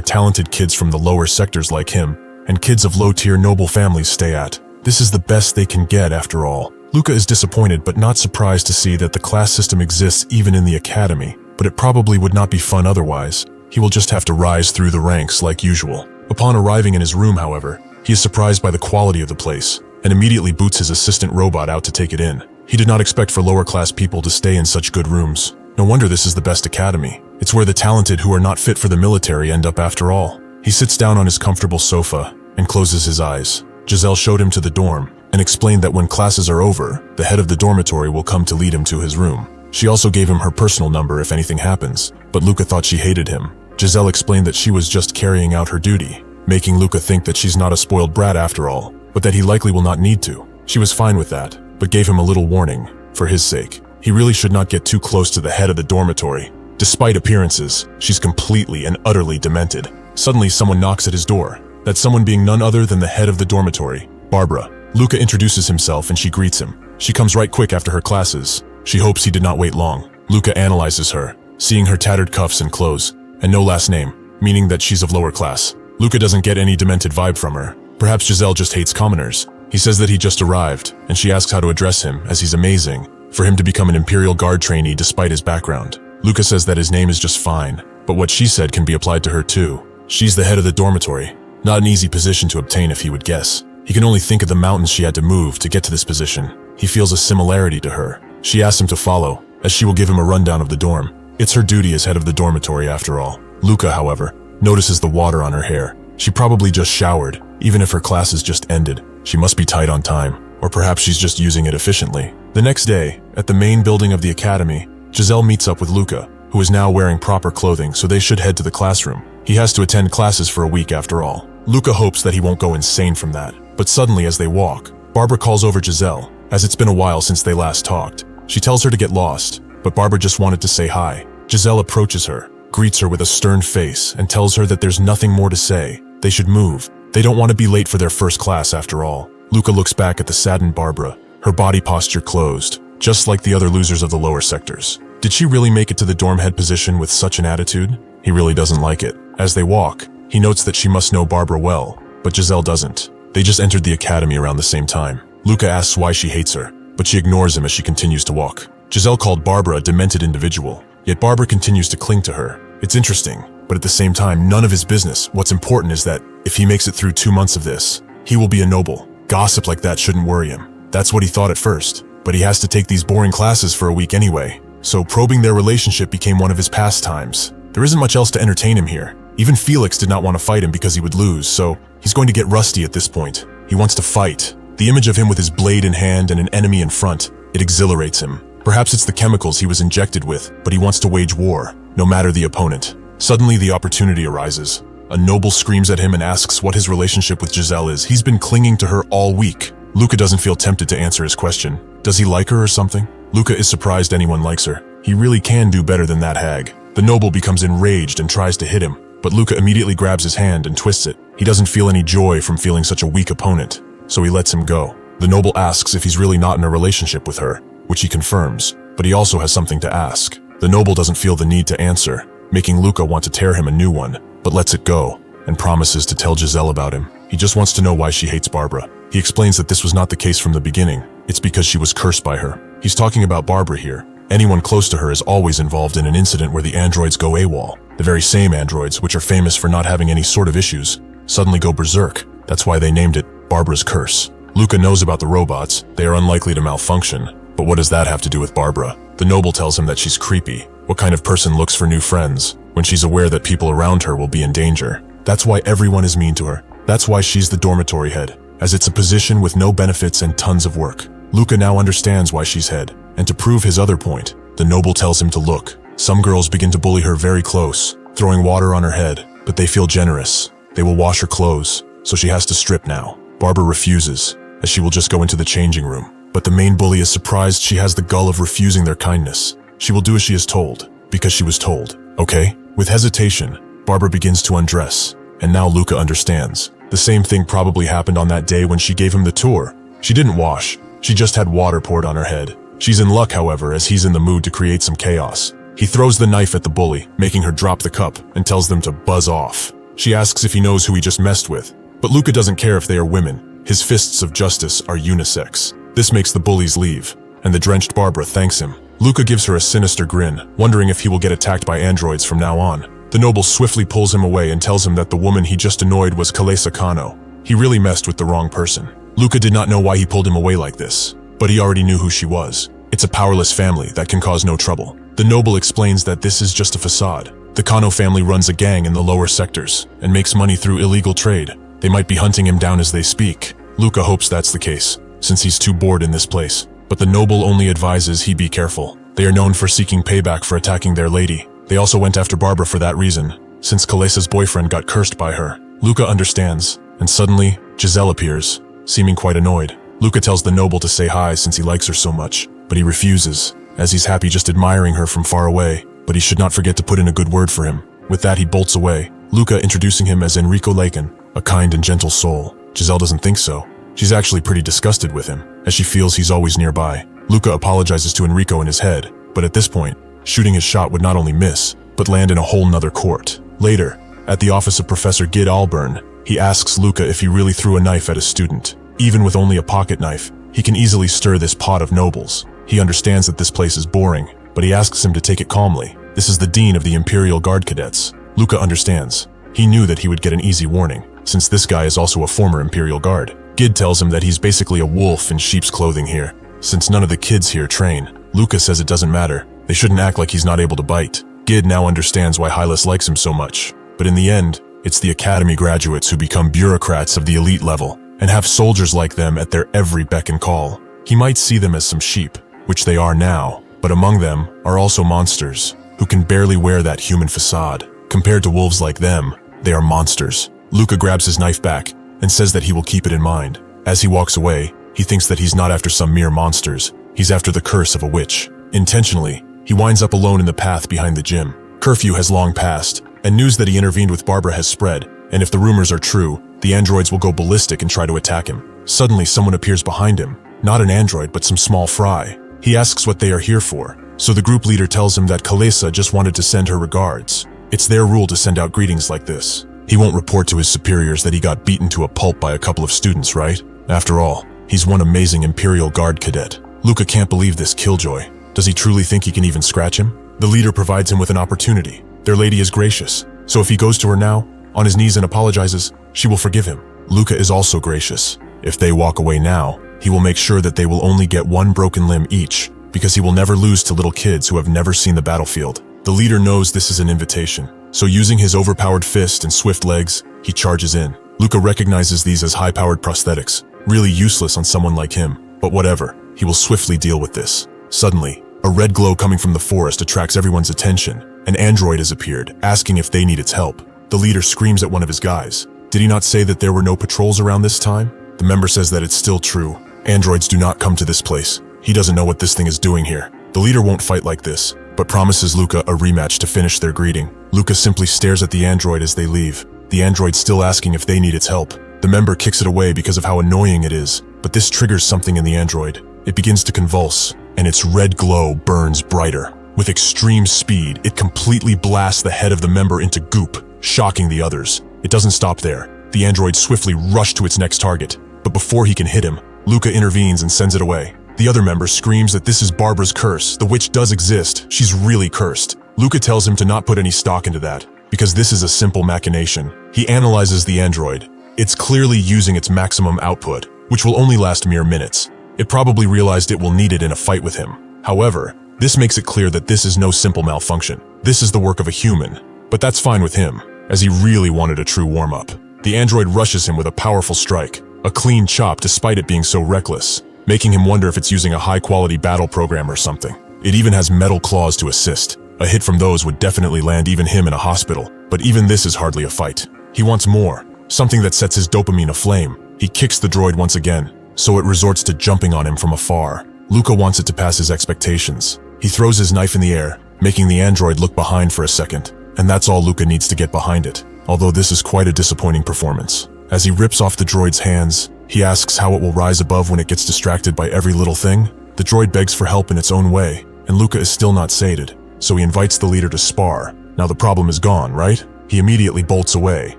talented kids from the lower sectors like him, and kids of low-tier noble families stay at. This is the best they can get after all. Luka is disappointed but not surprised to see that the class system exists even in the academy, but it probably would not be fun otherwise. He will just have to rise through the ranks like usual. Upon arriving in his room, however, he is surprised by the quality of the place, and immediately boots his assistant robot out to take it in. He did not expect for lower-class people to stay in such good rooms. No wonder this is the best academy. It's where the talented who are not fit for the military end up after all. He sits down on his comfortable sofa and closes his eyes. Giselle showed him to the dorm and explained that when classes are over, the head of the dormitory will come to lead him to his room. She also gave him her personal number if anything happens, but Luka thought she hated him. Giselle explained that she was just carrying out her duty, making Luka think that she's not a spoiled brat after all, but that he likely will not need to. She was fine with that, but gave him a little warning, for his sake. He really should not get too close to the head of the dormitory. Despite appearances, she's completely and utterly demented. Suddenly, someone knocks at his door. That someone being none other than the head of the dormitory, Barbara. Luka introduces himself and she greets him. She comes right quick after her classes. She hopes he did not wait long. Luka analyzes her, seeing her tattered cuffs and clothes, and no last name, meaning that she's of lower class. Luka doesn't get any demented vibe from her. Perhaps Giselle just hates commoners. He says that he just arrived, and she asks how to address him, as he's amazing, for him to become an Imperial Guard trainee despite his background. Luka says that his name is just fine, but what she said can be applied to her too. She's the head of the dormitory. Not an easy position to obtain if he would guess. He can only think of the mountains she had to move to get to this position. He feels a similarity to her. She asks him to follow, as she will give him a rundown of the dorm. It's her duty as head of the dormitory after all. Luka, however, notices the water on her hair. She probably just showered, even if her classes just ended. She must be tight on time, or perhaps she's just using it efficiently. The next day, at the main building of the academy, Giselle meets up with Luka, who is now wearing proper clothing, so they should head to the classroom. He has to attend classes for a week after all. Luka hopes that he won't go insane from that, but suddenly as they walk, Barbara calls over Giselle, as it's been a while since they last talked. She tells her to get lost, but Barbara just wanted to say hi. Giselle approaches her, greets her with a stern face, and tells her that there's nothing more to say. They should move. They don't want to be late for their first class after all. Luka looks back at the saddened Barbara, her body posture closed, just like the other losers of the lower sectors. Did she really make it to the dorm head position with such an attitude? He really doesn't like it. As they walk, he notes that she must know Barbara well, but Giselle doesn't. They just entered the academy around the same time. Luka asks why she hates her, but she ignores him as she continues to walk. Giselle called Barbara a demented individual, yet Barbara continues to cling to her. It's interesting, but at the same time, none of his business. What's important is that if he makes it through 2 months of this, he will be a noble. Gossip like that shouldn't worry him. That's what he thought at first, but he has to take these boring classes for a week anyway. So probing their relationship became one of his pastimes. There isn't much else to entertain him here. Even Felix did not want to fight him because he would lose, so he's going to get rusty at this point. He wants to fight. The image of him with his blade in hand and an enemy in front, it exhilarates him. Perhaps it's the chemicals he was injected with, but he wants to wage war, no matter the opponent. Suddenly the opportunity arises. A noble screams at him and asks what his relationship with Giselle is. He's been clinging to her all week. Luka doesn't feel tempted to answer his question. Does he like her or something? Luka is surprised anyone likes her. He really can do better than that hag. The noble becomes enraged and tries to hit him, but Luka immediately grabs his hand and twists it. He doesn't feel any joy from feeling such a weak opponent, so he lets him go. The noble asks if he's really not in a relationship with her, which he confirms, but he also has something to ask. The noble doesn't feel the need to answer, making Luka want to tear him a new one, but lets it go, and promises to tell Giselle about him. He just wants to know why she hates Barbara. He explains that this was not the case from the beginning. It's because she was cursed by her. He's talking about Barbara here, Anyone close to her is always involved in an incident where the androids go AWOL. The very same androids, which are famous for not having any sort of issues, suddenly go berserk. That's why they named it Barbara's Curse. Luka knows about the robots. They are unlikely to malfunction. But what does that have to do with Barbara? The noble tells him that she's creepy. What kind of person looks for new friends when she's aware that people around her will be in danger? That's why everyone is mean to her. That's why she's the dormitory head, as it's a position with no benefits and tons of work. Luka now understands why she's head, and to prove his other point, the noble tells him to look. Some girls begin to bully her very close, throwing water on her head, but they feel generous. They will wash her clothes, so she has to strip now. Barbara refuses, as she will just go into the changing room. But the main bully is surprised she has the gall of refusing their kindness. She will do as she is told, because she was told. Okay? With hesitation, Barbara begins to undress, and now Luka understands. The same thing probably happened on that day when she gave him the tour. She didn't wash, she just had water poured on her head. She's in luck, however, as he's in the mood to create some chaos. He throws the knife at the bully, making her drop the cup, and tells them to buzz off. She asks if he knows who he just messed with, but Luka doesn't care if they are women. His fists of justice are unisex. This makes the bullies leave, and the drenched Barbara thanks him. Luka gives her a sinister grin, wondering if he will get attacked by androids from now on. The noble swiftly pulls him away and tells him that the woman he just annoyed was Kalesa Kano. He really messed with the wrong person. Luka did not know why he pulled him away like this, but he already knew who she was. It's a powerless family that can cause no trouble. The noble explains that this is just a facade. The Kano family runs a gang in the lower sectors and makes money through illegal trade. They might be hunting him down as they speak. Luka hopes that's the case, since he's too bored in this place. But the noble only advises he be careful. They are known for seeking payback for attacking their lady. They also went after Barbara for that reason, since Kalesa's boyfriend got cursed by her. Luka understands, and suddenly, Giselle appears, seeming quite annoyed. Luka tells the noble to say hi since he likes her so much, but he refuses, as he's happy just admiring her from far away. But he should not forget to put in a good word for him. With that, he bolts away, Luka introducing him as Enrico Laken, a kind and gentle soul. Giselle doesn't think so. She's actually pretty disgusted with him, as she feels he's always nearby. Luka apologizes to Enrico in his head, but at this point, shooting his shot would not only miss, but land in a whole nother court. Later, at the office of Professor Gid Alburn, he asks Luka if he really threw a knife at a student. Even with only a pocket knife, he can easily stir this pot of nobles. He understands that this place is boring, but he asks him to take it calmly. This is the dean of the Imperial Guard cadets. Luka understands. He knew that he would get an easy warning, since this guy is also a former Imperial Guard. Gid tells him that he's basically a wolf in sheep's clothing here, since none of the kids here train. Luka says it doesn't matter. They shouldn't act like he's not able to bite. Gid now understands why Hylas likes him so much. But in the end, it's the academy graduates who become bureaucrats of the elite level, and have soldiers like them at their every beck and call. He might see them as some sheep, which they are now, but among them are also monsters, who can barely wear that human facade. Compared to wolves like them, they are monsters. Luka grabs his knife back and says that he will keep it in mind. As he walks away, he thinks that he's not after some mere monsters. He's after the curse of a witch. Intentionally, he winds up alone in the path behind the gym. Curfew has long passed, and news that he intervened with Barbara has spread, and if the rumors are true, the androids will go ballistic and try to attack him. Suddenly, someone appears behind him. Not an android, but some small fry. He asks what they are here for, so the group leader tells him that Kalesa just wanted to send her regards. It's their rule to send out greetings like this. He won't report to his superiors that he got beaten to a pulp by a couple of students, right? After all, he's one amazing Imperial Guard cadet. Luka can't believe this killjoy. Does he truly think he can even scratch him? The leader provides him with an opportunity. Their lady is gracious, so if he goes to her now, on his knees and apologizes, she will forgive him. Luka is also gracious. If they walk away now, he will make sure that they will only get one broken limb each, because he will never lose to little kids who have never seen the battlefield. The leader knows this is an invitation, so using his overpowered fist and swift legs, he charges in. Luka recognizes these as high-powered prosthetics, really useless on someone like him, but whatever, he will swiftly deal with this. Suddenly, a red glow coming from the forest attracts everyone's attention. An android has appeared, asking if they need its help. The leader screams at one of his guys. Did he not say that there were no patrols around this time? The member says that it's still true. Androids do not come to this place. He doesn't know what this thing is doing here. The leader won't fight like this, but promises Luka a rematch to finish their greeting. Luka simply stares at the android as they leave. The android still asking if they need its help. The member kicks it away because of how annoying it is, but this triggers something in the android. It begins to convulse, and its red glow burns brighter. With extreme speed, it completely blasts the head of the member into goop, shocking the others. It doesn't stop there. The android swiftly rushes to its next target, but before he can hit him, Luka intervenes and sends it away. The other member screams that this is Barbara's curse. The witch does exist. She's really cursed. Luka tells him to not put any stock into that, because this is a simple machination. He analyzes the android. It's clearly using its maximum output, which will only last mere minutes. It probably realized it will need it in a fight with him. However, this makes it clear that this is no simple malfunction. This is the work of a human. But that's fine with him, as he really wanted a true warm-up. The android rushes him with a powerful strike, a clean chop despite it being so reckless, making him wonder if it's using a high-quality battle program or something. It even has metal claws to assist. A hit from those would definitely land even him in a hospital, but even this is hardly a fight. He wants more, something that sets his dopamine aflame. He kicks the droid once again, so it resorts to jumping on him from afar. Luka wants it to pass his expectations. He throws his knife in the air, making the android look behind for a second, and that's all Luka needs to get behind it, although this is quite a disappointing performance. As he rips off the droid's hands, he asks how it will rise above when it gets distracted by every little thing. The droid begs for help in its own way, and Luka is still not sated, so he invites the leader to spar. Now the problem is gone, right? He immediately bolts away,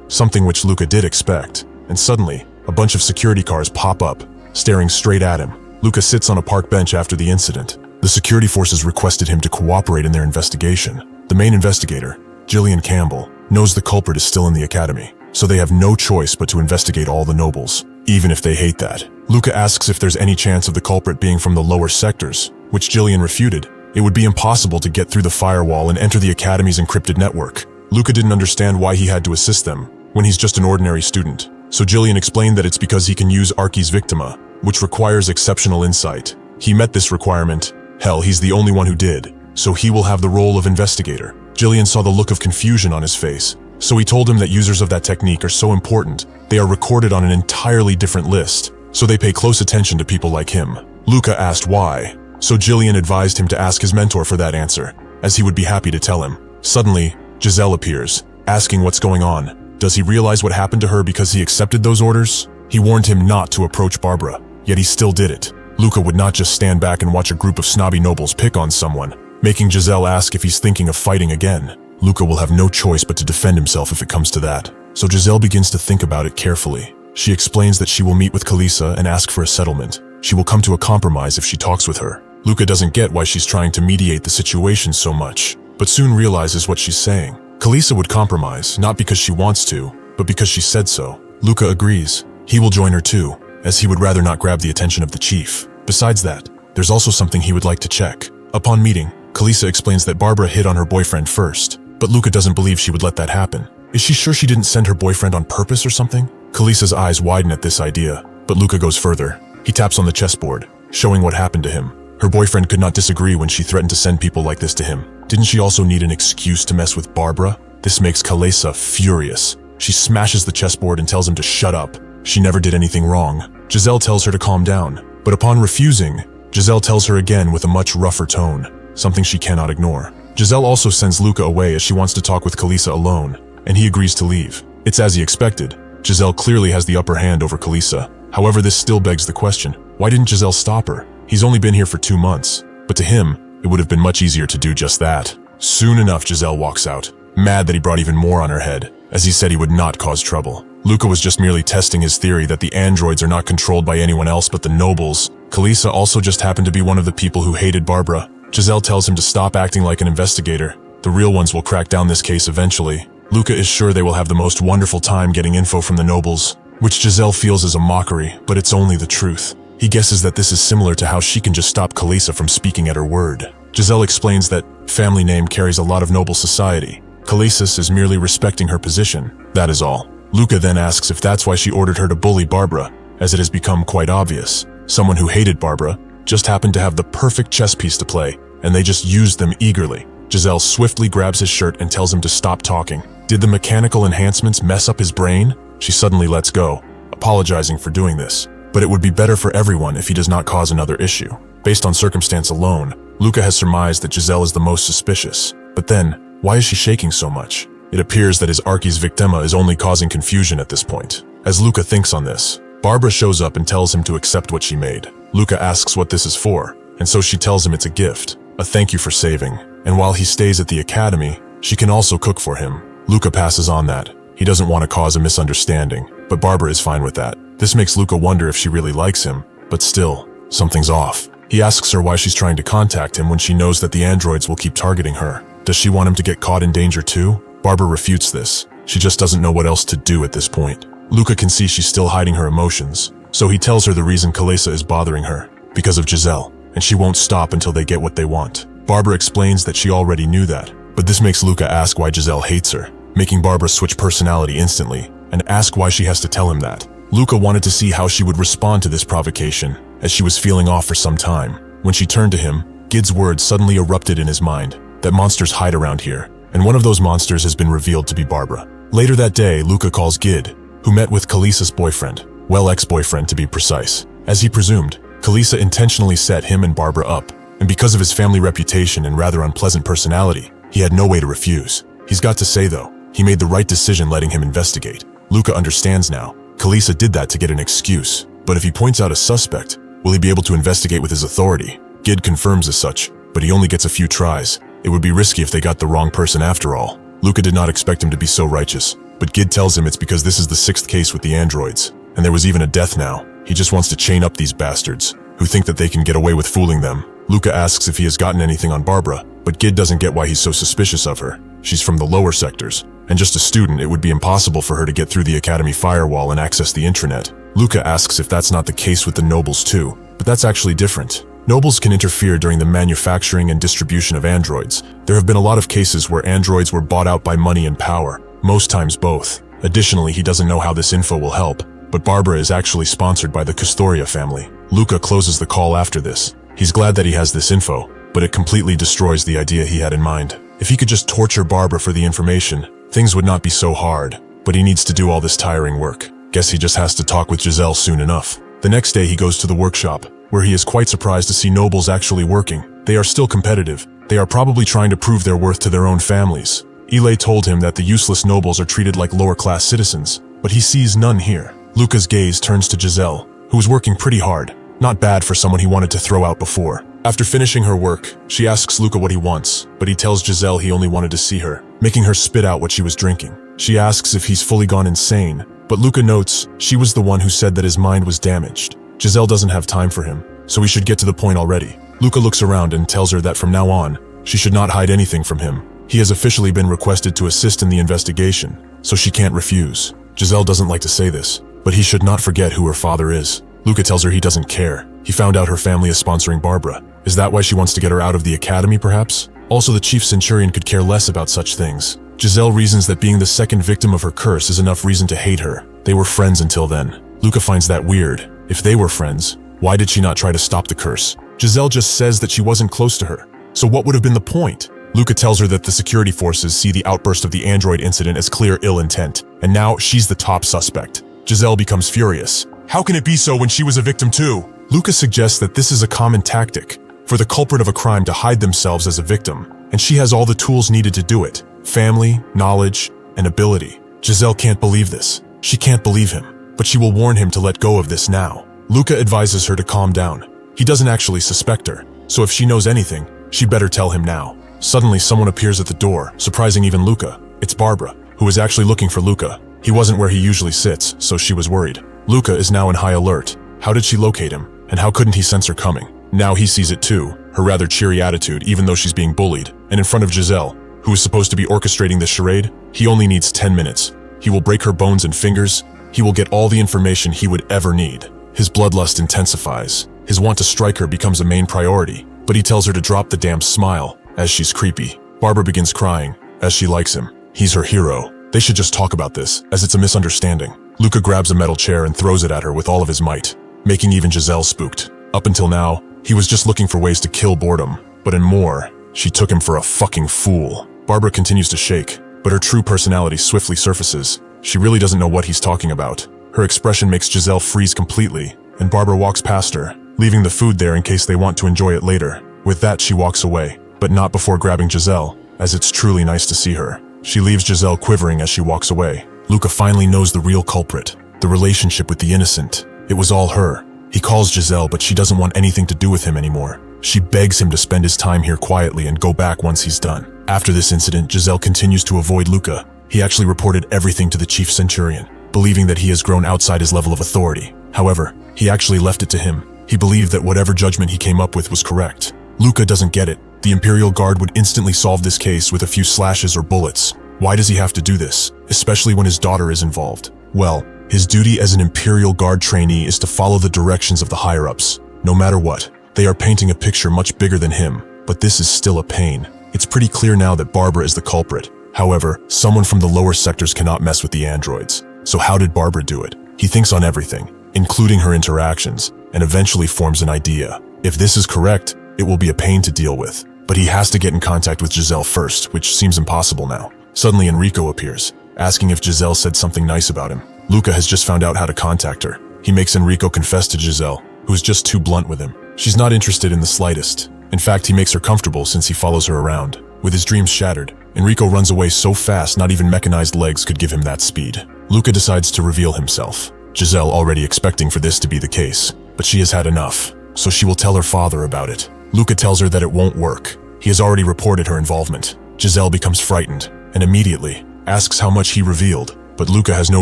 something which Luka did expect, and suddenly, a bunch of security cars pop up, staring straight at him. Luka sits on a park bench after the incident. The security forces requested him to cooperate in their investigation. The main investigator, Gillian Campbell, knows the culprit is still in the academy, so they have no choice but to investigate all the nobles, even if they hate that. Luka asks if there's any chance of the culprit being from the lower sectors, which Gillian refuted. It would be impossible to get through the firewall and enter the academy's encrypted network. Luka didn't understand why he had to assist them, when he's just an ordinary student. So Gillian explained that it's because he can use Archi's Victima, which requires exceptional insight. He met this requirement. Hell, he's the only one who did, so he will have the role of investigator. Gillian saw the look of confusion on his face, so he told him that users of that technique are so important, they are recorded on an entirely different list, so they pay close attention to people like him. Luka asked why, so Gillian advised him to ask his mentor for that answer, as he would be happy to tell him. Suddenly, Giselle appears, asking what's going on. Does he realize what happened to her because he accepted those orders? He warned him not to approach Barbara, yet he still did it. Luka would not just stand back and watch a group of snobby nobles pick on someone, making Giselle ask if he's thinking of fighting again. Luka will have no choice but to defend himself if it comes to that. So Giselle begins to think about it carefully. She explains that she will meet with Kalisa and ask for a settlement. She will come to a compromise if she talks with her. Luka doesn't get why she's trying to mediate the situation so much, but soon realizes what she's saying. Kalisa would compromise, not because she wants to, but because she said so. Luka agrees. He will join her too, as he would rather not grab the attention of the chief. Besides that, there's also something he would like to check. Upon meeting, Kalisa explains that Barbara hit on her boyfriend first, but Luka doesn't believe she would let that happen. Is she sure she didn't send her boyfriend on purpose or something? Kalisa's eyes widen at this idea, but Luka goes further. He taps on the chessboard, showing what happened to him. Her boyfriend could not disagree when she threatened to send people like this to him. Didn't she also need an excuse to mess with Barbara? This makes Kalisa furious. She smashes the chessboard and tells him to shut up. She never did anything wrong. Giselle tells her to calm down, but upon refusing, Giselle tells her again with a much rougher tone, something she cannot ignore. Giselle also sends Luka away as she wants to talk with Kalisa alone, and he agrees to leave. It's as he expected. Giselle clearly has the upper hand over Kalisa. However, this still begs the question, why didn't Giselle stop her? He's only been here for 2 months, but to him, it would have been much easier to do just that. Soon enough, Giselle walks out, mad that he brought even more on her head, as he said he would not cause trouble. Luka was just merely testing his theory that the androids are not controlled by anyone else but the nobles. Kalisa also just happened to be one of the people who hated Barbara. Giselle tells him to stop acting like an investigator. The real ones will crack down this case eventually. Luka is sure they will have the most wonderful time getting info from the nobles, which Giselle feels is a mockery, but it's only the truth. He guesses that this is similar to how she can just stop Kalisa from speaking at her word. Giselle explains that family name carries a lot of noble society. Kalisa is merely respecting her position, that is all. Luka then asks if that's why she ordered her to bully Barbara, as it has become quite obvious. Someone who hated Barbara just happened to have the perfect chess piece to play, and they just used them eagerly. Giselle swiftly grabs his shirt and tells him to stop talking. Did the mechanical enhancements mess up his brain? She suddenly lets go, apologizing for doing this. But it would be better for everyone if he does not cause another issue. Based on circumstance alone, Luka has surmised that Giselle is the most suspicious. But then, why is she shaking so much? It appears that his Archi's Victima is only causing confusion at this point. As Luka thinks on this, Barbara shows up and tells him to accept what she made. Luka asks what this is for, and so she tells him it's a gift, a thank you for saving. And while he stays at the academy, she can also cook for him. Luka passes on that. He doesn't want to cause a misunderstanding, but Barbara is fine with that. This makes Luka wonder if she really likes him, but still, something's off. He asks her why she's trying to contact him when she knows that the androids will keep targeting her. Does she want him to get caught in danger too? Barbara refutes this. She just doesn't know what else to do at this point. Luka can see she's still hiding her emotions, so he tells her the reason Kalesa is bothering her, because of Giselle, and she won't stop until they get what they want. Barbara explains that she already knew that, but this makes Luka ask why Giselle hates her, making Barbara switch personality instantly, and ask why she has to tell him that. Luka wanted to see how she would respond to this provocation, as she was feeling off for some time. When she turned to him, Gid's words suddenly erupted in his mind, that monsters hide around here, and one of those monsters has been revealed to be Barbara. Later that day, Luka calls Gid, who met with Kalisa's boyfriend, well, ex-boyfriend to be precise. As he presumed, Kalisa intentionally set him and Barbara up, and because of his family reputation and rather unpleasant personality, he had no way to refuse. He's got to say though, he made the right decision letting him investigate. Luka understands now, Kalisa did that to get an excuse, but if he points out a suspect, will he be able to investigate with his authority? Gid confirms as such, but he only gets a few tries. It would be risky if they got the wrong person after all. Luka did not expect him to be so righteous, but Gid tells him it's because this is the 6th case with the androids, and there was even a death now. He just wants to chain up these bastards, who think that they can get away with fooling them. Luka asks if he has gotten anything on Barbara, but Gid doesn't get why he's so suspicious of her. She's from the lower sectors, and just a student, it would be impossible for her to get through the academy firewall and access the intranet. Luka asks if that's not the case with the nobles too, but that's actually different. Nobles can interfere during the manufacturing and distribution of androids. There have been a lot of cases where androids were bought out by money and power, most times both. Additionally, he doesn't know how this info will help, but Barbara is actually sponsored by the Custoria family. Luka closes the call after this. He's glad that he has this info, but it completely destroys the idea he had in mind. If he could just torture Barbara for the information, things would not be so hard, but he needs to do all this tiring work. Guess he just has to talk with Giselle soon enough. The next day he goes to the workshop, where he is quite surprised to see nobles actually working. They are still competitive. They are probably trying to prove their worth to their own families. Ile told him that the useless nobles are treated like lower-class citizens, but he sees none here. Luka's gaze turns to Giselle, who was working pretty hard. Not bad for someone he wanted to throw out before. After finishing her work, she asks Luka what he wants, but he tells Giselle he only wanted to see her, making her spit out what she was drinking. She asks if he's fully gone insane, but Luka notes she was the one who said that his mind was damaged. Giselle doesn't have time for him, so he should get to the point already. Luka looks around and tells her that from now on, she should not hide anything from him. He has officially been requested to assist in the investigation, so she can't refuse. Giselle doesn't like to say this, but he should not forget who her father is. Luka tells her he doesn't care. He found out her family is sponsoring Barbara. Is that why she wants to get her out of the academy, perhaps? Also, the chief centurion could care less about such things. Giselle reasons that being the second victim of her curse is enough reason to hate her. They were friends until then. Luka finds that weird. If they were friends, why did she not try to stop the curse? Giselle just says that she wasn't close to her. So what would have been the point? Luka tells her that the security forces see the outburst of the android incident as clear ill intent, and now she's the top suspect. Giselle becomes furious. How can it be so when she was a victim too? Luka suggests that this is a common tactic for the culprit of a crime to hide themselves as a victim, and she has all the tools needed to do it. Family, knowledge, and ability. Giselle can't believe this. She can't believe him, but she will warn him to let go of this now. Luka advises her to calm down. He doesn't actually suspect her, so if she knows anything, she better tell him now. Suddenly, someone appears at the door, surprising even Luka. It's Barbara, who is actually looking for Luka. He wasn't where he usually sits, so she was worried. Luka is now in high alert. How did she locate him, and how couldn't he sense her coming? Now he sees it too, her rather cheery attitude even though she's being bullied, and in front of Giselle, who is supposed to be orchestrating this charade. He only needs 10 minutes. He will break her bones and fingers. He will get all the information he would ever need. His bloodlust intensifies. His want to strike her becomes a main priority, but he tells her to drop the damn smile, as she's creepy. Barbara begins crying, as she likes him. He's her hero. They should just talk about this, as it's a misunderstanding. Luka grabs a metal chair and throws it at her with all of his might, making even Giselle spooked. Up until now, he was just looking for ways to kill boredom, but in more, she took him for a fucking fool. Barbara continues to shake, but her true personality swiftly surfaces. She really doesn't know what he's talking about. Her expression makes Giselle freeze completely, and Barbara walks past her, leaving the food there in case they want to enjoy it later. With that, she walks away, but not before grabbing Giselle, as it's truly nice to see her. She leaves Giselle quivering as she walks away. Luka finally knows the real culprit, the relationship with the innocent. It was all her. He calls Giselle, but she doesn't want anything to do with him anymore. She begs him to spend his time here quietly and go back once he's done. After this incident, Giselle continues to avoid Luka. He actually reported everything to the chief centurion, believing that he has grown outside his level of authority. However, he actually left it to him, He believed that whatever judgment he came up with was correct. Luka doesn't get it. The Imperial Guard would instantly solve this case with a few slashes or bullets. Why does he have to do this, especially when his daughter is involved? Well, his duty as an Imperial Guard trainee is to follow the directions of the higher-ups. No matter what, they are painting a picture much bigger than him, but this is still a pain. It's pretty clear now that Barbara is the culprit. However, someone from the lower sectors cannot mess with the androids. So how did Barbara do it? He thinks on everything, including her interactions, and eventually forms an idea. If this is correct, it will be a pain to deal with. But he has to get in contact with Giselle first, which seems impossible now. Suddenly Enrico appears, asking if Giselle said something nice about him. Luka has just found out how to contact her. He makes Enrico confess to Giselle, who is just too blunt with him. She's not interested in the slightest. In fact, he makes her comfortable since he follows her around. With his dreams shattered, Enrico runs away so fast not even mechanized legs could give him that speed. Luka decides to reveal himself. Giselle already expecting for this to be the case, but she has had enough, so she will tell her father about it. Luka tells her that it won't work. He has already reported her involvement. Giselle becomes frightened and immediately asks how much he revealed, but Luka has no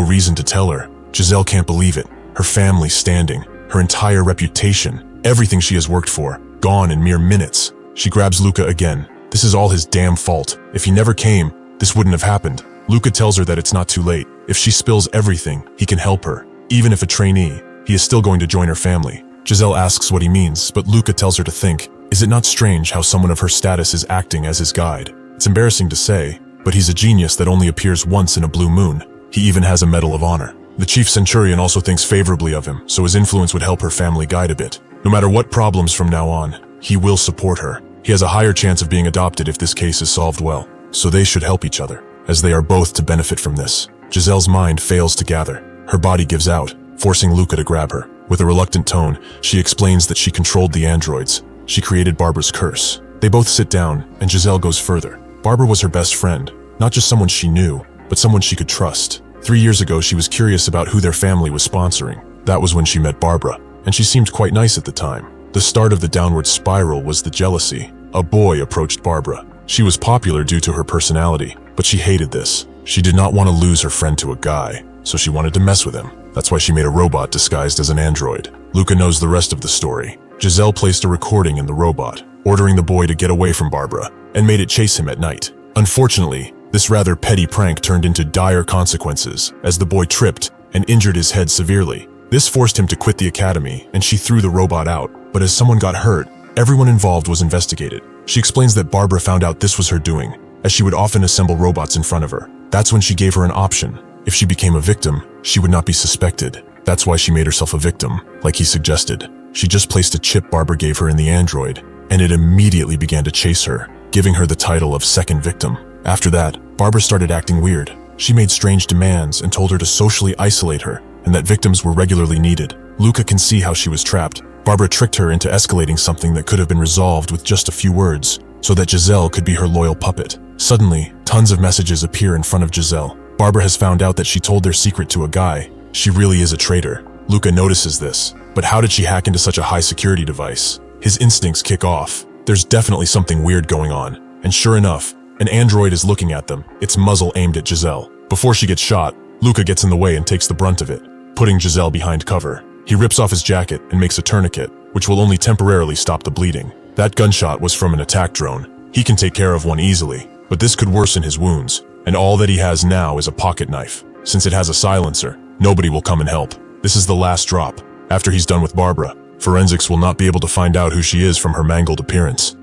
reason to tell her. Giselle can't believe it. Her family standing, her entire reputation, everything she has worked for, gone in mere minutes. She grabs Luka again. This is all his damn fault. If he never came, this wouldn't have happened. Luka tells her that it's not too late. If she spills everything, he can help her. Even if a trainee, he is still going to join her family. Giselle asks what he means, but Luka tells her to think. Is it not strange how someone of her status is acting as his guide? It's embarrassing to say, but he's a genius that only appears once in a blue moon. He even has a Medal of Honor. The chief centurion also thinks favorably of him, so his influence would help her family guide a bit. No matter what problems from now on, he will support her. He has a higher chance of being adopted if this case is solved well, so they should help each other, as they are both to benefit from this. Giselle's mind fails to gather. Her body gives out, forcing Luka to grab her. With a reluctant tone, she explains that she controlled the androids. She created Barbara's curse. They both sit down, and Giselle goes further. Barbara was her best friend, not just someone she knew, but someone she could trust. 3 years ago, she was curious about who their family was sponsoring. That was when she met Barbara, and she seemed quite nice at the time. The start of the downward spiral was the jealousy. A boy approached Barbara. She was popular due to her personality, but she hated this. She did not want to lose her friend to a guy, so she wanted to mess with him. That's why she made a robot disguised as an android. Luka knows the rest of the story. Giselle placed a recording in the robot, ordering the boy to get away from Barbara, and made it chase him at night. Unfortunately, this rather petty prank turned into dire consequences, as the boy tripped and injured his head severely. This forced him to quit the academy, and she threw the robot out. But as someone got hurt, everyone involved was investigated. She explains that Barbara found out this was her doing, as she would often assemble robots in front of her. That's when she gave her an option. If she became a victim, she would not be suspected. That's why she made herself a victim, like he suggested. She just placed a chip Barbara gave her in the android, and it immediately began to chase her, giving her the title of second victim. After that, Barbara started acting weird. She made strange demands and told her to socially isolate her, and that victims were regularly needed. Luka can see how she was trapped. Barbara tricked her into escalating something that could have been resolved with just a few words, so that Giselle could be her loyal puppet. Suddenly, tons of messages appear in front of Giselle. Barbara has found out that she told their secret to a guy. She really is a traitor. Luka notices this, but how did she hack into such a high-security device? His instincts kick off. There's definitely something weird going on, and sure enough, an android is looking at them, its muzzle aimed at Giselle. Before she gets shot, Luka gets in the way and takes the brunt of it, putting Giselle behind cover. He rips off his jacket and makes a tourniquet, which will only temporarily stop the bleeding. That gunshot was from an attack drone. He can take care of one easily, but this could worsen his wounds, and all that he has now is a pocket knife. Since it has a silencer, nobody will come and help. This is the last drop. After he's done with Barbara, forensics will not be able to find out who she is from her mangled appearance.